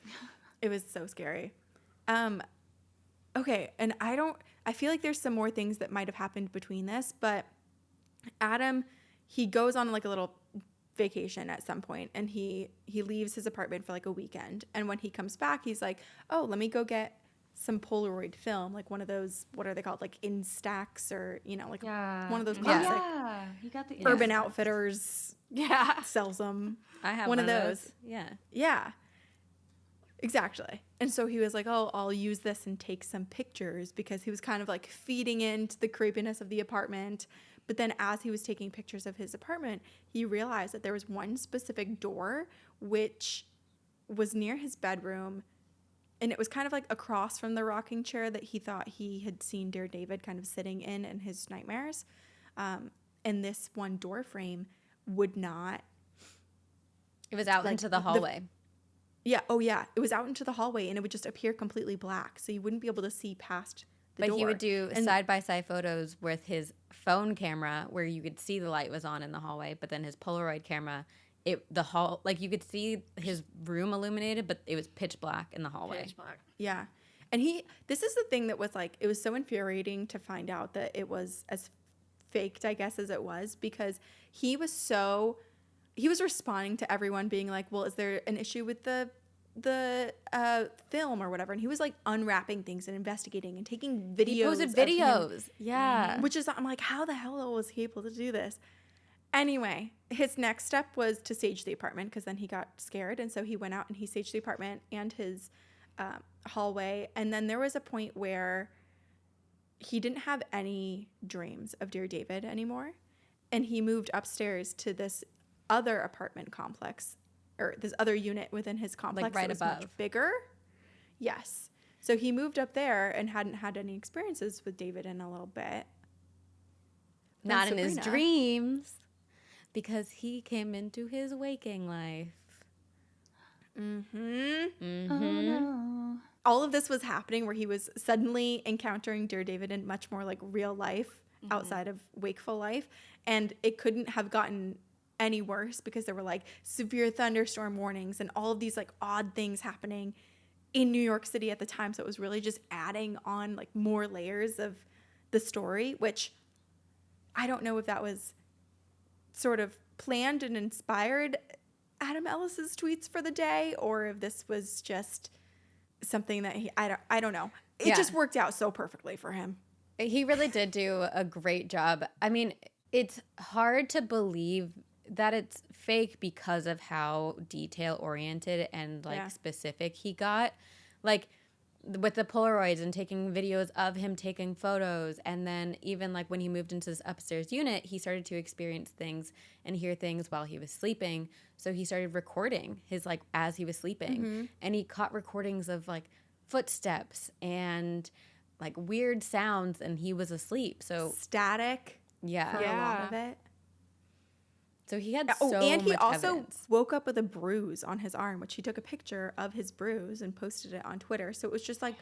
questions. It was so scary. Okay, and I feel like there's some more things that might have happened between this, but Adam, he goes on like a little vacation at some point, and he leaves his apartment for like a weekend. And when he comes back, he's like, "Oh, let me go get some Polaroid film, like one of those, what are they called, like Instax, or like Yeah. one of those Oh, classic yeah. You got the Urban Outfitters Yeah. sells them." I have One of those. Yeah. Yeah, exactly. And so he was like, "Oh, I'll use this and take some pictures," because he was kind of like feeding into the creepiness of the apartment. But then as he was taking pictures of his apartment, he realized that there was one specific door which was near his bedroom, and it was kind of like across from the rocking chair that he thought he had seen Dear David kind of sitting in his nightmares. And this one door frame would not. It was out Like, into the hallway. Yeah. Oh, yeah. It was out into the hallway, and it would just appear completely black, so you wouldn't be able to see past the But door. he would do And- side-by-side photos with his phone camera where you could see the light was on in the hallway, but then his Polaroid camera, you could see his room illuminated, but it was pitch black in the hallway. Pitch black. Yeah. And this is the thing that was like, it was so infuriating to find out that it was as faked, I guess, as it was, because he was responding to everyone being like, "Well, is there an issue with the film or whatever?" And he was like unwrapping things and investigating and taking videos. He posted of him, videos. Yeah. which is, I'm like, how the hell was he able to do this? Anyway, his next step was to sage the apartment, because then he got scared. And so he went out and he saged the apartment and his hallway. And then there was a point where he didn't have any dreams of Dear David anymore. And he moved upstairs to this other apartment complex, or this other unit within his complex, right that was above. much bigger. Yes. So he moved up there and hadn't had any experiences with David in a little bit. Then Not in his Sabrina- dreams, because he came into his waking life. Mm-hmm. Oh no. All of this was happening where he was suddenly encountering Dear David in much more like real life outside of wakeful life. And it couldn't have gotten any worse because there were like severe thunderstorm warnings and all of these like odd things happening in New York City at the time. So it was really just adding on like more layers of the story, which I don't know if that was sort of planned and inspired Adam Ellis's tweets for the day or if this was just something that I don't know. It just worked out so perfectly for him. He really did do a great job. I mean, it's hard to believe that it's fake because of how detail oriented and like specific he got. Like with the Polaroids and taking videos of him taking photos. And then even like when he moved into this upstairs unit, he started to experience things and hear things while he was sleeping. So he started recording his like as he was sleeping. And he caught recordings of like footsteps and like weird sounds and he was asleep. So static for a lot of it. So he had so and he much also evidence. woke up with a bruise on his arm, which he took a picture of his bruise and posted it on Twitter. So it was just like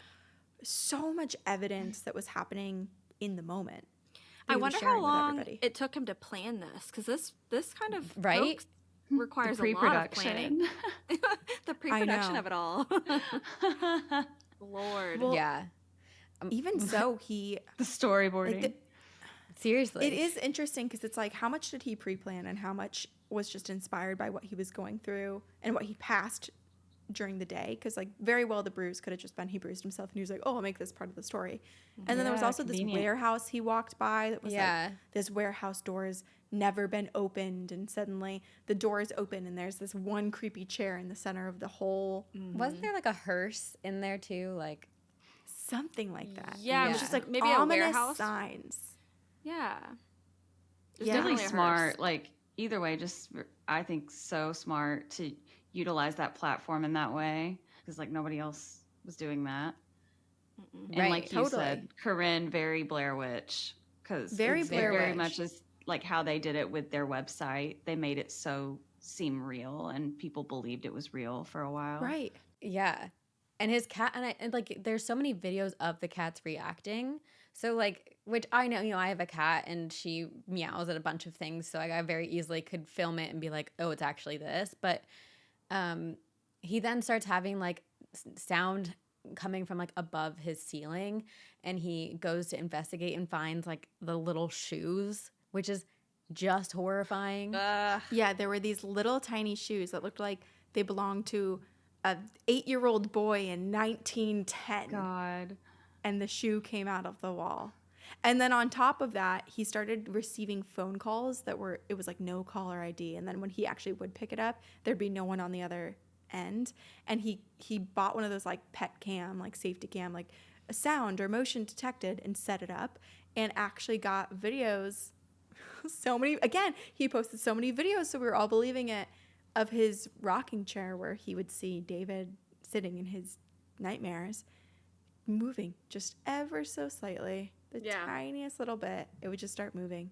so much evidence that was happening in the moment. I wonder how long it took him to plan this, because this kind of hoax requires a lot of planning. The pre-production of it all. Lord. Well, yeah. Even so, the storyboarding. Seriously. It is interesting because it's like, how much did he pre-plan and how much was just inspired by what he was going through and what he passed during the day? Because like very well the bruise could have just been he bruised himself and he was like, oh, I'll make this part of the story. And then there was also this warehouse he walked by that was like, this warehouse door's never been opened, and suddenly the door is open and there's this one creepy chair in the center of the whole. Wasn't there like a hearse in there too? Like something like that. Yeah, it was just like maybe ominous a warehouse signs. Yeah. It's really smart. Like either way, just I think so smart to utilize that platform in that way because like nobody else was doing that. And like you said, Corinne, very Blair Witch, because very much is like how they did it with their website. They made it so seem real, and people believed it was real for a while. Right. Yeah. And his cat, and like, there's so many videos of the cats reacting. So like, which I know, I have a cat and she meows at a bunch of things. So like, I very easily could film it and be like, oh, it's actually this. But he then starts having like sound coming from like above his ceiling, and he goes to investigate and finds like the little shoes, which is just horrifying. Yeah, there were these little tiny shoes that looked like they belonged to a 8-year-old boy in 1910. God. And the shoe came out of the wall. And then on top of that, he started receiving phone calls it was like no caller ID. And then when he actually would pick it up, there'd be no one on the other end. And he bought one of those like pet cam, like safety cam, like a sound or motion detected, and set it up and actually got videos. He posted so many videos, so we were all believing it, of his rocking chair where he would see David sitting in his nightmares, moving just ever so slightly, the tiniest little bit. It would just start moving.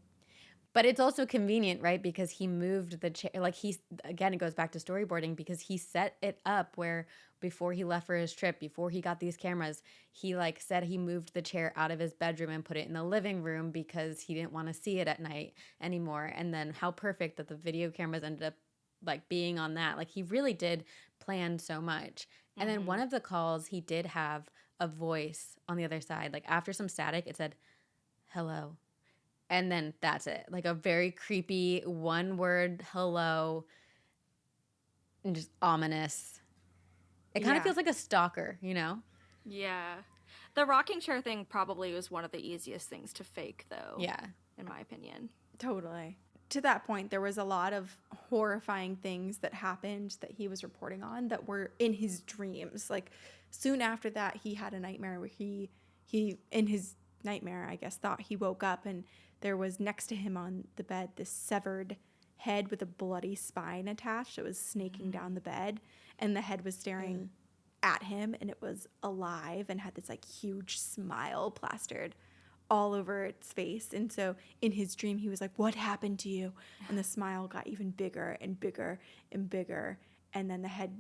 But it's also convenient, right? Because he moved the chair. Like again, it goes back to storyboarding, because he set it up where before he left for his trip, before he got these cameras, he like said he moved the chair out of his bedroom and put it in the living room because he didn't want to see it at night anymore. And then how perfect that the video cameras ended up like being on that. Like he really did plan so much. And then one of the calls, he did have a voice on the other side. Like after some static, it said, hello. And then that's it. Like a very creepy one word hello, and just ominous. It kind of feels like a stalker, Yeah. The rocking chair thing probably was one of the easiest things to fake, though. Yeah. In my opinion. Totally. To that point, there was a lot of horrifying things that happened that he was reporting on that were in his dreams. Like soon after that, he had a nightmare where he in his nightmare, I guess, thought he woke up and there was next to him on the bed this severed head with a bloody spine attached. It was snaking down the bed, and the head was staring at him, and it was alive and had this like huge smile plastered all over its face. And so in his dream, he was like, what happened to you? And the smile got even bigger and bigger and bigger. And then the head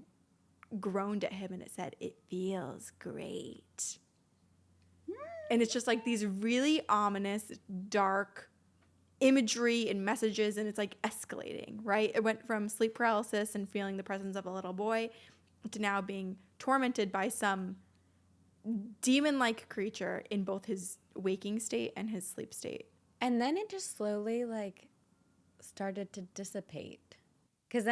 groaned at him and it said, "It feels great." And it's just like these really ominous, dark imagery and messages, and it's like escalating, right? It went from sleep paralysis and feeling the presence of a little boy to now being tormented by some demon-like creature in both his waking state and his sleep state. And then it just slowly like started to dissipate. Cause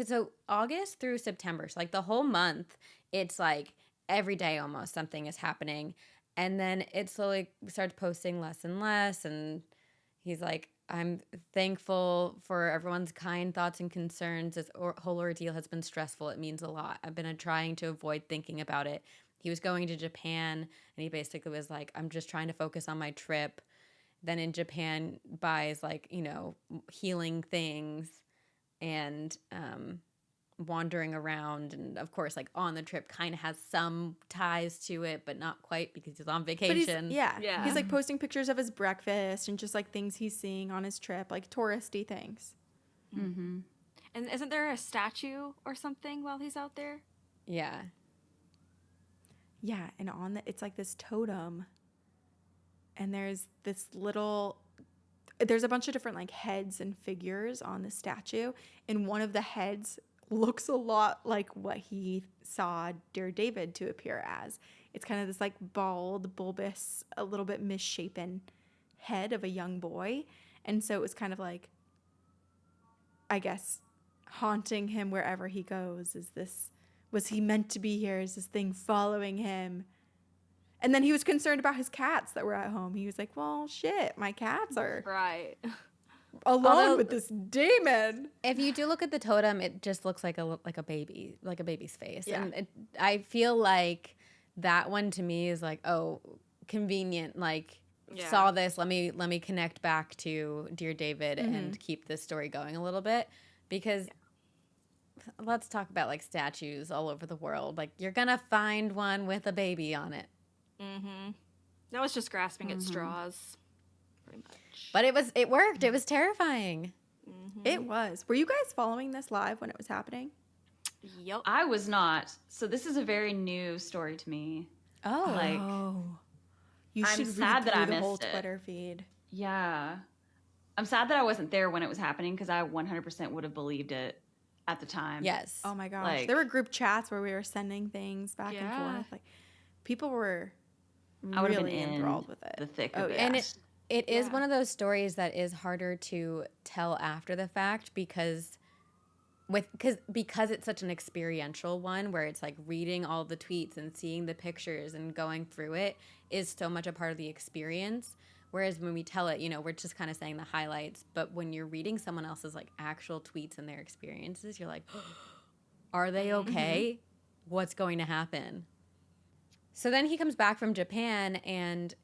so August through September, so like the whole month, it's like every day almost something is happening. And then it slowly starts posting less and less. And he's like, I'm thankful for everyone's kind thoughts and concerns. This whole ordeal has been stressful. It means a lot. I've been trying to avoid thinking about it. He was going to Japan, and he basically was like, I'm just trying to focus on my trip. Then in Japan buys like, you know, healing things and wandering around. And of course, like on the trip kind of has some ties to it, but not quite because he's on vacation. But he's like posting pictures of his breakfast and just like things he's seeing on his trip, like touristy things. Mm-hmm. And isn't there a statue or something while he's out there? Yeah. Yeah, and on the, it's like this totem, and there's a bunch of different like heads and figures on the statue, and one of the heads looks a lot like what he saw Dear David to appear as. It's kind of this like bald, bulbous, a little bit misshapen head of a young boy, and so it was kind of like, I guess, haunting him wherever he goes. Was he meant to be here? Is this thing following him? And then he was concerned about his cats that were at home. He was like, well, shit, my cats are Right. alone with this demon. If you do look at the totem, it just looks like a baby, like a baby's face. Yeah. And I feel like that one to me is like, oh, convenient. Like, saw this, let me connect back to Dear David and keep this story going a little bit, because let's talk about like statues all over the world. Like, you're gonna find one with a baby on it. Mm-hmm. That was just grasping at straws, pretty much. But it worked. It was terrifying. Mm-hmm. It was. Were you guys following this live when it was happening? Yep. I was not. So this is a very new story to me. Oh. Like, You I'm should sad read that I through the whole missed it. Twitter feed. yeah. I'm sad that I wasn't there when it was happening, because I 100% would have believed it at the time. Yes. Oh my gosh. Like- there were group chats where we were sending things back and Yeah. forth. Like, people were I would have really been enthralled with it. the thick Oh, of it. yeah. And it is Yeah. one of those stories that is harder to tell after the fact, because it's such an experiential one, where it's like reading all the tweets and seeing the pictures and going through it is so much a part of the experience. Whereas when we tell it, you know, we're just kind of saying the highlights. But when you're reading someone else's like actual tweets and their experiences, you're like, are they okay? What's going to happen? So then he comes back from Japan, and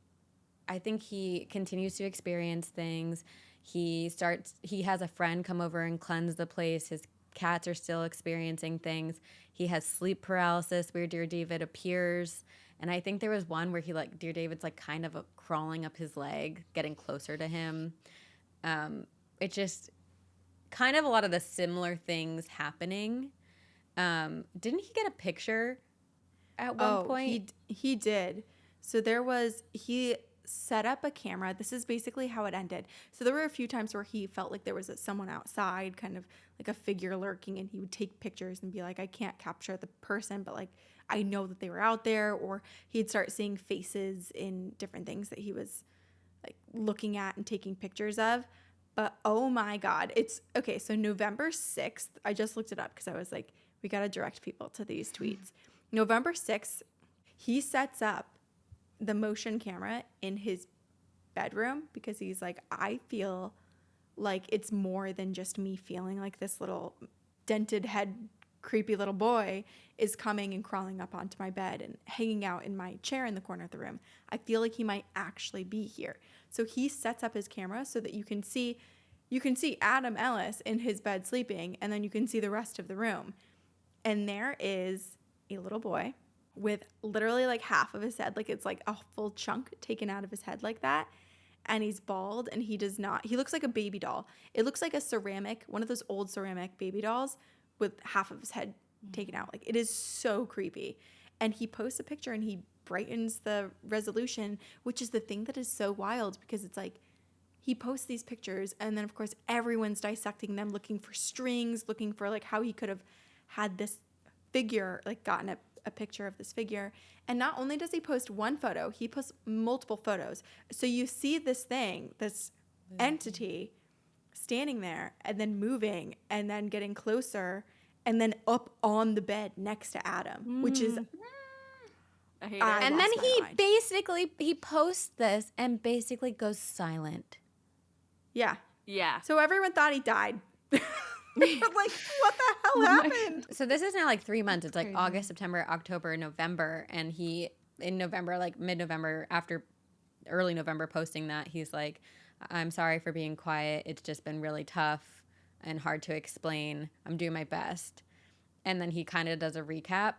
I think he continues to experience things. He has a friend come over and cleanse the place. His cats are still experiencing things. He has sleep paralysis where Dear David appears. And I think there was one where Dear David's like kind of crawling up his leg, getting closer to him. It just kind of a lot of the similar things happening. Didn't he get a picture at one point? He did. So he set up a camera. This is basically how it ended. So there were a few times where he felt like there was someone outside, kind of like a figure lurking, and he would take pictures and be like, I can't capture the person, but like, I know that they were out there. Or he'd start seeing faces in different things that he was like looking at and taking pictures of. But oh my God, it's okay. So November 6th, I just looked it up because I was like, we got to direct people to these tweets. November 6th, he sets up the motion camera in his bedroom because he's like, I feel like it's more than just me feeling like this little dented head, creepy little boy is coming and crawling up onto my bed and hanging out in my chair in the corner of the room. I feel like he might actually be here. So he sets up his camera so that you can see Adam Ellis in his bed sleeping, and then you can see the rest of the room. And there is a little boy with literally like half of his head, like it's like a full chunk taken out of his head like that. And he's bald, and he looks like a baby doll. It looks like one of those old ceramic baby dolls with half of his head taken out. Like, it is so creepy. And he posts a picture and he brightens the resolution, which is the thing that is so wild, because it's like he posts these pictures and then of course everyone's dissecting them, looking for strings, looking for like how he could have had this figure, like gotten a picture of this figure. And not only does he post one photo, he posts multiple photos. So you see this thing, this entity standing there and then moving and then getting closer and then up on the bed next to Adam, which is I hate it. And then lost my mind. he posts this and basically goes silent. Yeah. Yeah. So everyone thought he died. Like, what the hell happened? So this is now like 3 months. It's like Crazy. August, September, October, November. And he, in November, like mid-November, after early November posting that, he's like, I'm sorry for being quiet. It's just been really tough and hard to explain. I'm doing my best. And then he kind of does a recap.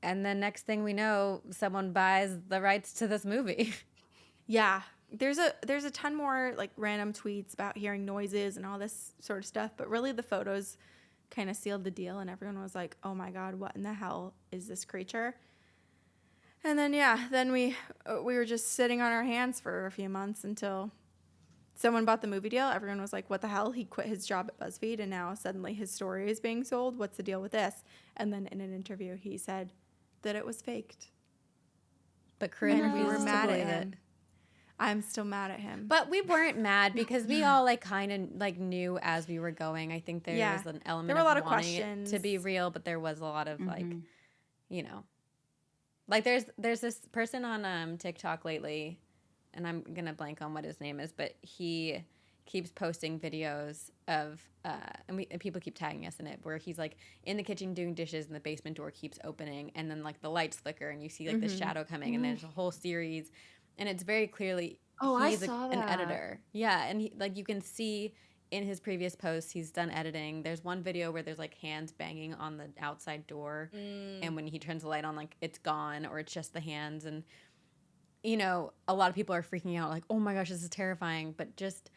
And then next thing we know, someone buys the rights to this movie. Yeah. There's a ton more like random tweets about hearing noises and all this sort of stuff, but really the photos kind of sealed the deal, and everyone was like, "Oh my God, what in the hell is this creature?" And then we were just sitting on our hands for a few months until someone bought the movie deal. Everyone was like, "What the hell? He quit his job at BuzzFeed, and now suddenly his story is being sold. What's the deal with this?" And then in an interview, he said that it was faked, But Corinne and we were refuses to mad at believe it. him. I'm still mad at him. But we weren't mad because we all like kind of like knew as we were going. I think there Yeah. was an element There were a lot of of wanting it questions. to be real, but there was a lot of like, Mhm. you know, like there's this person on TikTok lately, and I'm gonna blank on what his name is, but he keeps posting videos of and people keep tagging us in it, where he's like in the kitchen doing dishes and the basement door keeps opening and then like the lights flicker and you see like the shadow coming and there's a whole series. And it's very clearly I he's saw an that. editor. Yeah, and he, like you can see in his previous posts, he's done editing. There's one video where there's like hands banging on the outside door, and when he turns the light on, like it's gone or it's just the hands. And you know, a lot of people are freaking out, like, "Oh my gosh, this is terrifying." But just,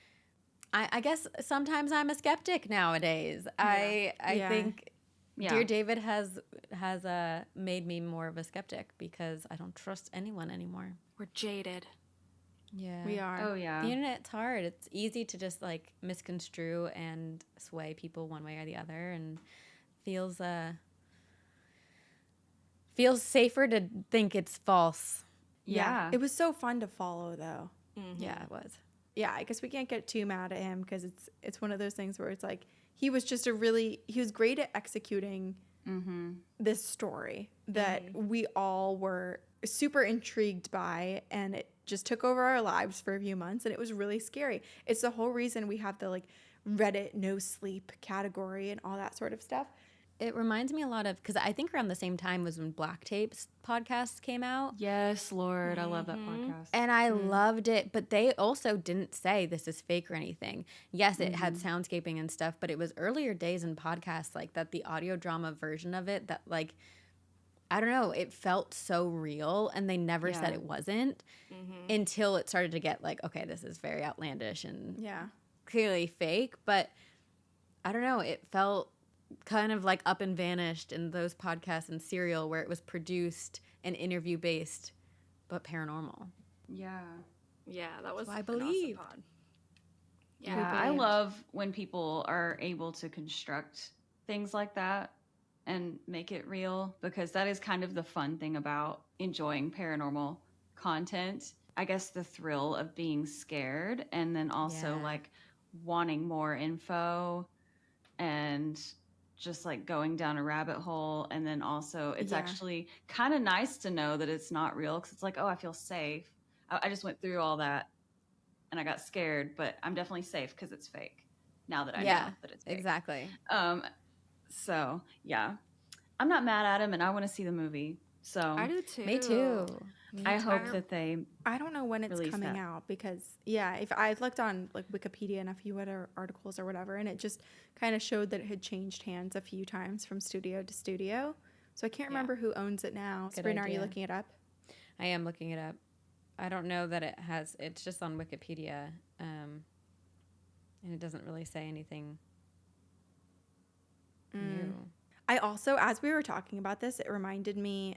I guess sometimes I'm a skeptic nowadays. I Yeah. think Yeah. Dear David has made me more of a skeptic because I don't trust anyone anymore. We're jaded. Yeah. We are. Oh yeah. The internet's hard. It's easy to just like misconstrue and sway people one way or the other, and feels safer to think it's false. Yeah. It was so fun to follow, though. Yeah, it was. Yeah, I guess we can't get too mad at him because it's one of those things where it's like he was great at executing this story that we all were super intrigued by, and it just took over our lives for a few months, and it was really scary. It's the whole reason we have the like Reddit no sleep category and all that sort of stuff. It reminds me a lot of, because I think around the same time was when Black Tapes podcast came out. Yes, Lord, I love that podcast. And I loved it, but they also didn't say this is fake or anything. Yes, it had soundscaping and stuff, but it was earlier days in podcasts like that, the audio drama version of it that like, I don't know, it felt so real, and they never said it wasn't until it started to get like, okay, this is very outlandish and Yeah. clearly fake, but I don't know, it felt kind of like Up and Vanished in those podcasts and Serial, where it was produced and interview based but paranormal. Yeah. Yeah, that was So I an awesome believe. pod. Yeah, I love when people are able to construct things like that and make it real, because that is kind of the fun thing about enjoying paranormal content. I guess the thrill of being scared, and then also Yeah. like wanting more info and just like going down a rabbit hole. And then also it's Yeah. actually kind of nice to know that it's not real, because it's like, oh, I feel safe. I just went through all that and I got scared, but I'm definitely safe because it's fake now that I know that it's fake. Exactly. So yeah, I'm not mad at him, and I want to see the movie. So I do too. Me too. I hope that they. I don't know when it's Release coming that. out, because if I looked on like Wikipedia and a few other articles or whatever, and it just kind of showed that it had changed hands a few times from studio to studio. So I can't remember who owns it now. Good Sabrina, are you idea. looking it up? I am looking it up. I don't know that it has. It's just on Wikipedia, and it doesn't really say anything new. I also, as we were talking about this, it reminded me,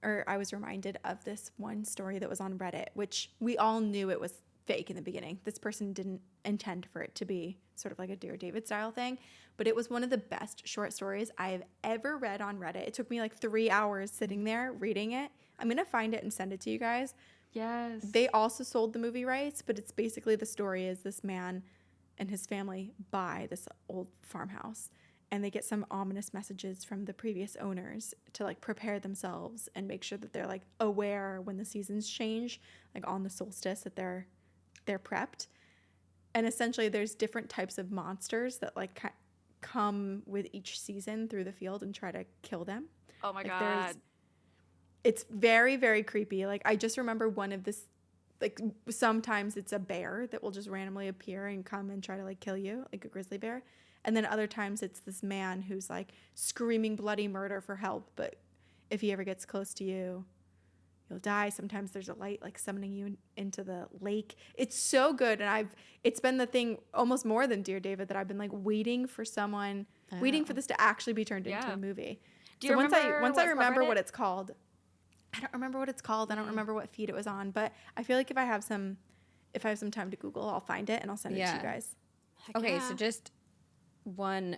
or I was reminded of this one story that was on Reddit, which we all knew it was fake in the beginning. This person didn't intend for it to be sort of like a Dear David style thing, but it was one of the best short stories I've ever read on Reddit. It took me like 3 hours sitting there reading it. I'm going to find it and send it to you guys. Yes. They also sold the movie rights, but it's basically the story is this man and his family buy this old farmhouse, and they get some ominous messages from the previous owners to like prepare themselves and make sure that they're like aware when the seasons change, like on the solstice, that they're prepped. And essentially there's different types of monsters that like come with each season through the field and try to kill them. Oh my Like, God. it's very, very creepy. Like, I just remember one of this, like, sometimes it's a bear that will just randomly appear and come and try to like kill you, like a grizzly bear. And then other times it's this man who's like screaming bloody murder for help, but if he ever gets close to you, you'll die. Sometimes there's a light like summoning you into the lake. It's so good, and it's been the thing almost more than Dear David that I've been like waiting for this to actually be turned into a movie. Do you once remember I remember subreddit? what it's called, I don't remember what it's called. I don't remember what feed it was on, but I feel like if I have some time to Google, I'll find it and I'll send it to you guys. Heck Okay, yeah. so just one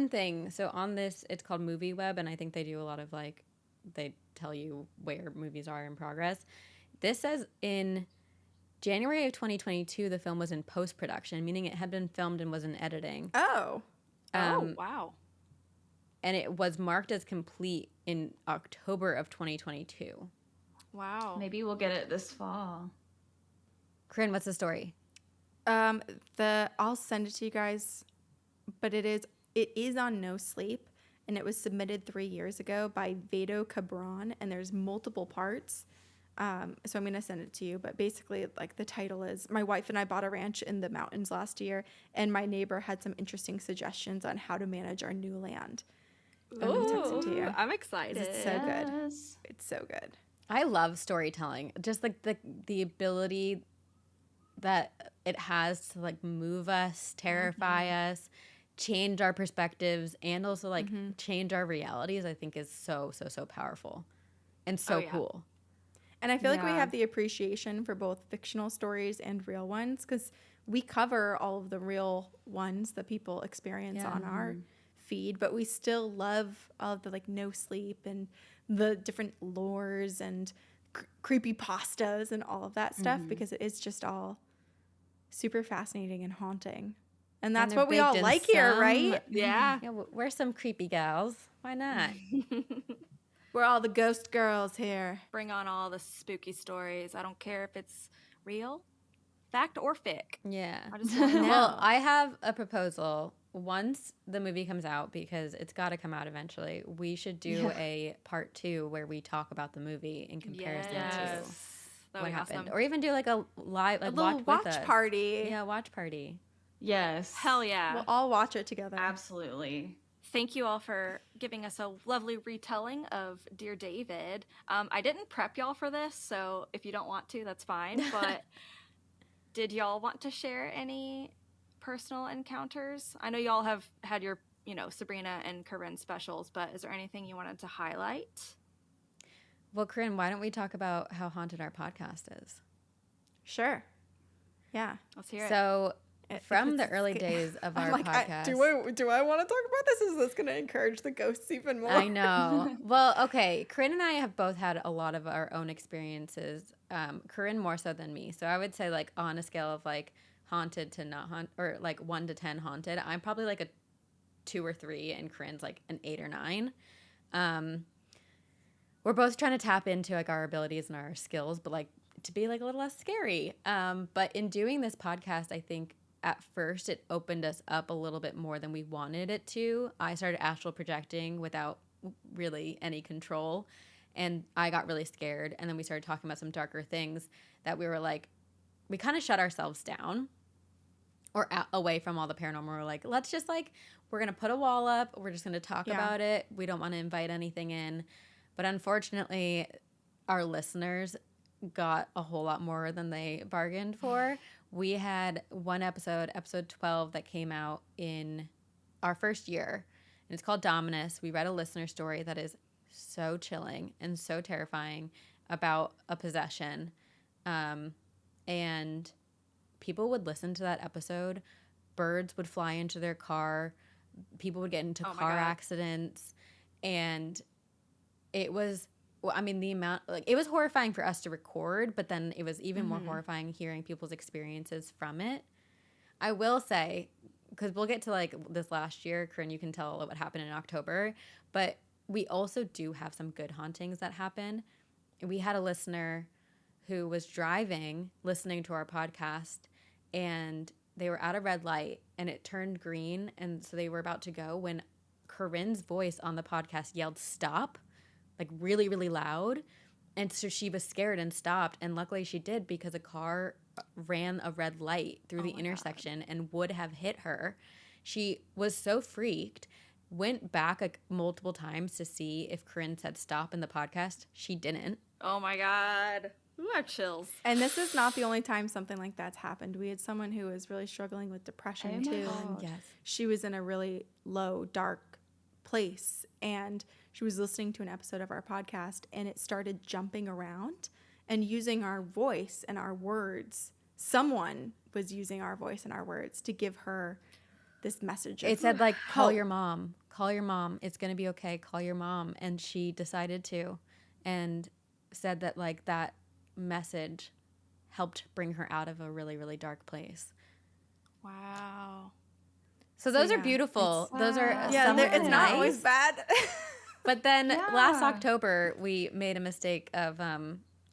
thing. So on this, it's called Movie Web, and I think they do a lot of like, they tell you where movies are in progress. This says in January of 2022, the film was in post-production, meaning it had been filmed and was in editing. Oh. Wow. And it was marked as complete in October of 2022. Wow. Maybe we'll get it this fall. Corinne, what's the story? I'll send it to you guys, but it is on No Sleep, and it was submitted 3 years ago by Vado Cabron, and there's multiple parts. So I'm going to send it to you, but basically like the title is, my wife and I bought a ranch in the mountains last year, and my neighbor had some interesting suggestions on how to manage our new land. I'm going to text it to you. I'm excited. It's so good. Yes. It's so good. I love storytelling. Just like the ability that it has to like move us, terrify us, change our perspectives, and also like change our realities, I think is so powerful and so cool. And I feel like we Yeah. have the appreciation for both fictional stories and real ones, because we cover all of the real ones that people experience on our feed, but we still love all of the like No Sleep and the different lores and creepy pastas and all of that stuff, because it is just all super fascinating and haunting. And that's they're what we all baked in like here, some- right? Yeah. Yeah, we're some creepy gals. Why not? We're all the ghost girls here. Bring on all the spooky stories. I don't care if it's real, fact, or fic. Yeah. I just want to know. Well, I have a proposal. Once the movie comes out, because it's got to come out eventually, we should do a part 2 where we talk about the movie in comparison to That'd what be happened, awesome. or even do like a live, like A little watch watch with us. party. Yeah, watch party. Yes. Hell yeah. We'll all watch it together. Absolutely. Thank you all for giving us a lovely retelling of Dear David. I didn't prep y'all for this, so if you don't want to, that's fine. But did y'all want to share any personal encounters? I know y'all have had your, Sabrina and Corinne specials, but is there anything you wanted to highlight? Well, Corinne, why don't we talk about how haunted our podcast is? Sure. Yeah. Let's hear it. So, If from the it's early sca- days of I'm our like, podcast. do I want to talk about this? Is this going to encourage the ghosts even more? I know. Well, okay. Corinne and I have both had a lot of our own experiences. Corinne more so than me. So I would say, like, on a scale of like haunted to not haunted, or like 1 to 10 haunted, I'm probably like a 2 or 3, and Corinne's like an 8 or 9. We're both trying to tap into like our abilities and our skills, but like to be like a little less scary. But in doing this podcast, I think at first it opened us up a little bit more than we wanted it to. I started astral projecting without really any control, and I got really scared. And then we started talking about some darker things that we were like, we kind of shut ourselves down or away from all the paranormal. We're like, let's just like, we're going to put a wall up. We're just going to talk about it. We don't want to invite anything in. But unfortunately, our listeners got a whole lot more than they bargained for. We had one episode 12, that came out in our first year. and it's called Dominus. We read a listener story that is so chilling and so terrifying about a possession. And people would listen to that episode. Birds would fly into their car. People would get into car accidents. And it was, well, I mean, the amount, like, it was horrifying for us to record, but then it was even more horrifying hearing people's experiences from it. I will say, because we'll get to like this last year, Corinne, you can tell what happened in October, but we also do have some good hauntings that happen. We had a listener who was driving, listening to our podcast, and they were at a red light and it turned green. And so they were about to go when Corinne's voice on the podcast yelled stop, like really, really loud. And so she was scared and stopped. And luckily she did, because a car ran a red light through the intersection and would have hit her. She was so freaked, went back like multiple times to see if Corinne said stop in the podcast. She didn't. Oh my God. Ooh, I have chills. And this is not the only time something like that's happened. We had someone who was really struggling with depression too. And Yes. she was in a really low, dark place. And she was listening to an episode of our podcast, and it started jumping around and using our voice and our words. Someone was using our voice and our words to give her this message. It said like, call your mom. Call your mom. It's going to be okay. Call your mom. And she decided to, and said that like that message helped bring her out of a really, really dark place. Wow. So those are yeah, beautiful. Those are yeah, somewhat it's not nice. always bad. But then last Yeah. October, we made a mistake of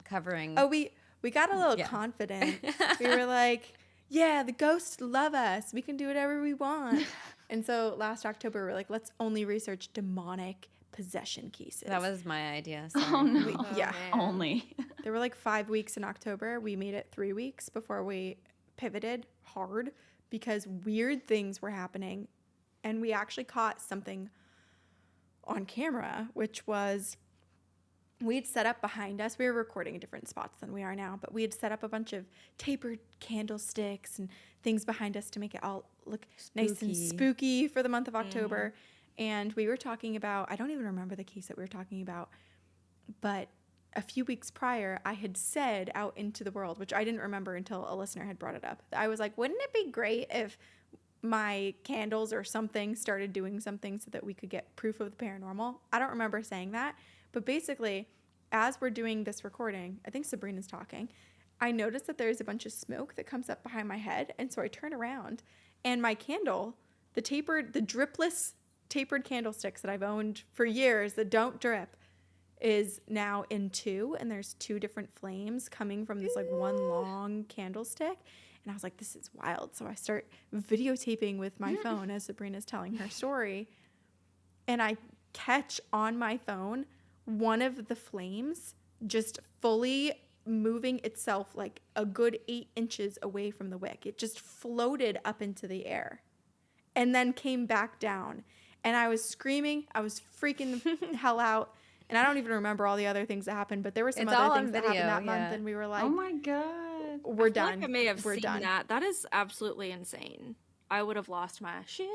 covering. Oh, we got a little confident. We were like, yeah, the ghosts love us. We can do whatever we want. And so last October, we're like, let's only research demonic possession cases. That was my idea. Oh Sorry. no. yeah. Only. There were like 5 weeks in October. We made it 3 weeks before we pivoted hard because weird things were happening. And we actually caught something on camera, which was we'd set up behind us. We were recording in different spots than we are now, but we had set up a bunch of tapered candlesticks and things behind us to make it all look nice and spooky for the month of October. And we were talking about, I don't even remember the case that we were talking about, but a few weeks prior, I had said out into the world, which I didn't remember until a listener had brought it up. I was like, wouldn't it be great if my candles or something started doing something so that we could get proof of the paranormal? I don't remember saying that, but basically, as we're doing this recording, I think Sabrina's talking, I noticed that there's a bunch of smoke that comes up behind my head, and so I turn around, and my candle, the dripless tapered candlesticks that I've owned for years that don't drip, is now in two, and there's two different flames coming from this like one long candlestick. And I was like, this is wild. So I start videotaping with my phone as Sabrina's telling her story. And I catch on my phone one of the flames just fully moving itself like a good 8 inches away from the wick. It just floated up into the air and then came back down. And I was screaming. I was freaking the hell out. And I don't even remember all the other things that happened, but there were some other things that happened that month. And we were like, Oh my God. we're I feel done. like I may have We're seen done. that. That is absolutely insane. I would have lost my shit.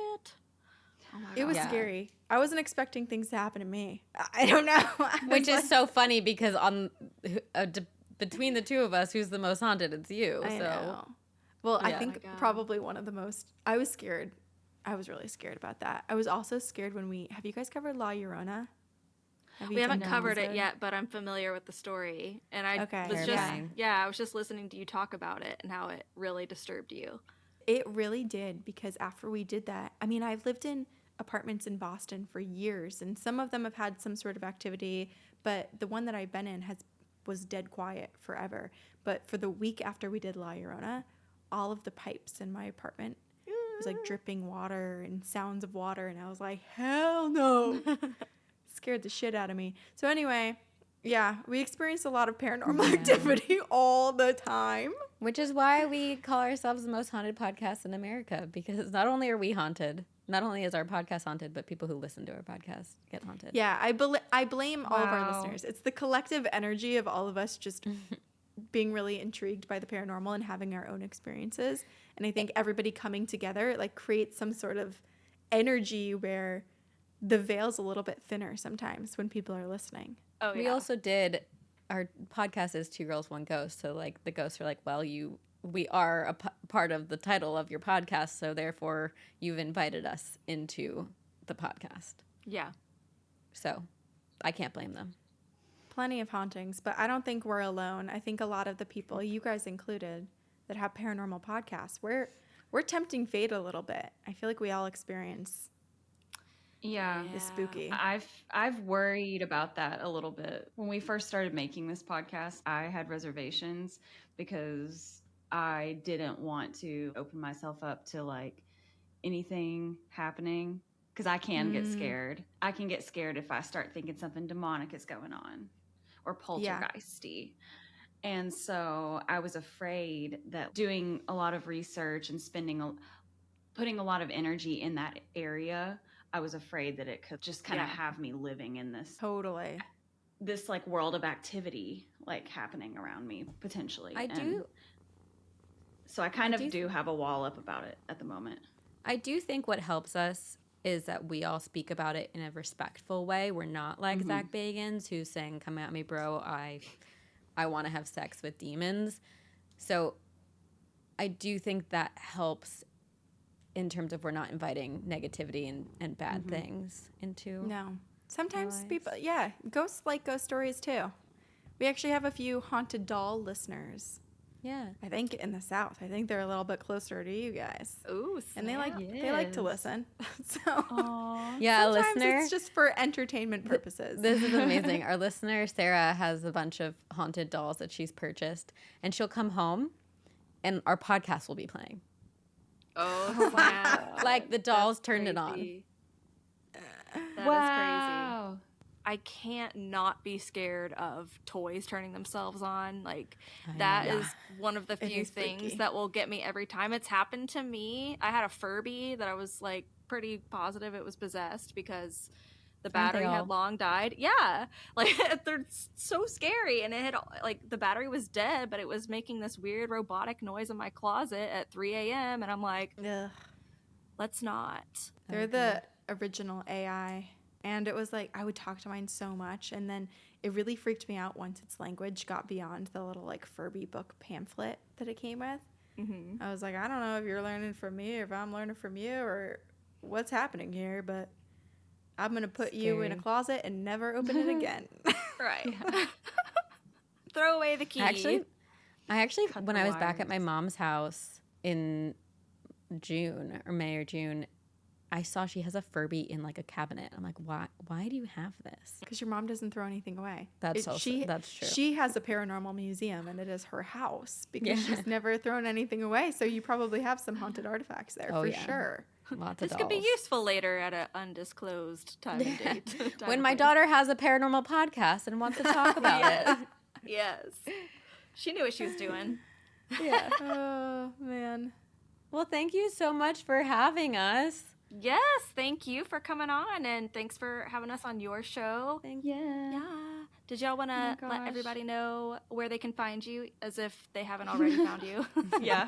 Oh my It was Yeah. scary. I wasn't expecting things to happen to me. I don't know. Which is so funny because between the two of us, who's the most haunted? It's you. I so know. Well, I Yeah. think Oh my God. probably one of the most. I was scared. I was really scared about that. I was also scared when have you guys covered La Llorona? We haven't done covered it episode? yet, but I'm familiar with the story. And I Okay. was just, Terrifying. I was just listening to you talk about it and how it really disturbed you. It really did, because after we did that, I mean, I've lived in apartments in Boston for years, and some of them have had some sort of activity, but the one that I've been in was dead quiet forever. But for the week after we did La Llorona, all of the pipes in my apartment was like dripping water and sounds of water, and I was like, hell no. Scared the shit out of me. So anyway, yeah, we experienced a lot of paranormal activity all the time. which is why we call ourselves the most haunted podcast in America, because not only are we haunted, not only is our podcast haunted, but people who listen to our podcast get haunted. Yeah, I blame all of our Wow. listeners. It's the collective energy of all of us just being really intrigued by the paranormal and having our own experiences. And I think everybody coming together like creates some sort of energy where the veil's a little bit thinner sometimes when people are listening. Oh, yeah. We also did, our podcast is Two Girls, One Ghost. So like the ghosts are like, well, we are a part of the title of your podcast. So therefore you've invited us into the podcast. Yeah. So I can't blame them. Plenty of hauntings, but I don't think we're alone. I think a lot of the people, you guys included, that have paranormal podcasts, we're tempting fate a little bit. I feel like we all experience Yeah. the spooky. I've worried about that a little bit. When we first started making this podcast, I had reservations because I didn't want to open myself up to like anything happening because I can get scared. I can get scared if I start thinking something demonic is going on or poltergeisty. And so I was afraid that doing a lot of research and putting a lot of energy in that area, I was afraid that it could just kind of have me living in Totally. this like world of activity like happening around me potentially. So I kind of do have a wall up about it at the moment. I do think what helps us is that we all speak about it in a respectful way. We're not like Zach Bagans, who's saying, come at me, bro. I want to have sex with demons. So I do think that helps in terms of we're not inviting negativity and bad things into. No. Sometimes lives. people, ghosts like ghost stories too. We actually have a few haunted doll listeners. Yeah. I think in the South. I think they're a little bit closer to you guys. Ooh, And they like to Yes. listen. So Aww. Yeah, a sometimes listener. it's just for entertainment purposes. This is amazing. Our listener, Sarah, has a bunch of haunted dolls that she's purchased, and she'll come home, and our podcast will be playing. Oh, wow. Like the dolls That's turned it on. crazy. That is crazy. Wow. I can't not be scared of toys turning themselves on. Like, I that know. is one of the It few is things freaky. that will get me every time. It's happened to me. I had a Furby that I was, like, pretty positive it was possessed because the battery all? had long died. Yeah. Like, they're so scary. And it had, like, the battery was dead, but it was making this weird robotic noise in my closet at 3 a.m. And I'm like, Ugh. let's not. They're the original AI. And it was like, I would talk to mine so much. And then it really freaked me out once its language got beyond the little like Furby book pamphlet that it came with. Mm-hmm. I was like, I don't know if you're learning from me or if I'm learning from you or what's happening here, but I'm going to put you in a Scary. closet and never open it again. Right. Throw away the key. I actually, Cut when the I was back at my wires. mom's house in June or May or June, I saw she has a Furby in like a cabinet. I'm like, why do you have this? Because your mom doesn't throw anything away. That's that's true. She has a paranormal museum and it is her house because Yeah. she's never thrown anything away. So you probably have some haunted artifacts there Oh, for yeah. sure. Lots of This could be dolls. useful later at an undisclosed time and date. Time When and my place. daughter has a paranormal podcast and wants to talk about Yes. it. Yes. She knew what she was doing. Yeah. Oh, man. Well, thank you so much for having us. Yes, thank you for coming on and thanks for having us on your show. Yeah. Yeah. Did y'all want to Oh my let gosh. everybody know where they can find you as if they haven't already found you? Yeah.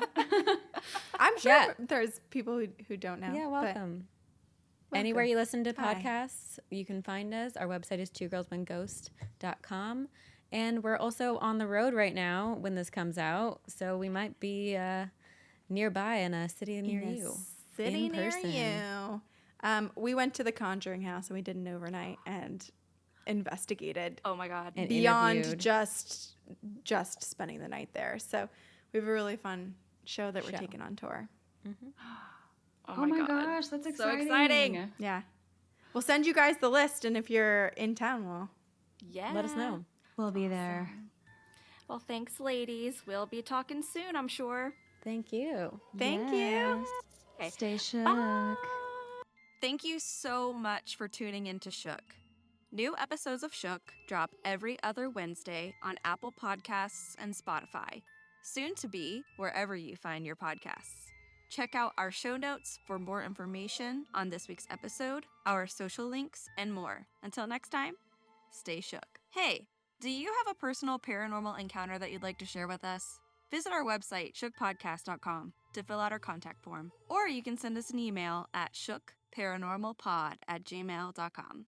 I'm sure Yeah. there's people who don't know. Yeah, but welcome. Anywhere welcome. you listen to Hi. podcasts, you can find us. Our website is twogirlsoneghost.com. And we're also on the road right now when this comes out. So we might be nearby in a city near In a you. city in near person. you. We went to the Conjuring house and we did an overnight and investigated Oh my God. And beyond interviewed. just spending the night there. So we have a really fun show that we're Show. taking on tour. Oh my gosh, that's So exciting. exciting. Yeah. We'll send you guys the list, and if you're in town, we'll Yeah. Let us know. We'll be there. Well, thanks, ladies. We'll be talking soon, I'm sure. Thank you. thank you. Okay. Stay shook. Thank you so much for tuning in to Shook. New episodes of Shook drop every other Wednesday on Apple Podcasts and Spotify, soon to be wherever you find your podcasts. Check out our show notes for more information on this week's episode, our social links, and more. Until next time, stay shook. Hey, do you have a personal paranormal encounter that you'd like to share with us? Visit our website, shookpodcast.com, to fill out our contact form. Or you can send us an email at shook paranormalpod@gmail.com.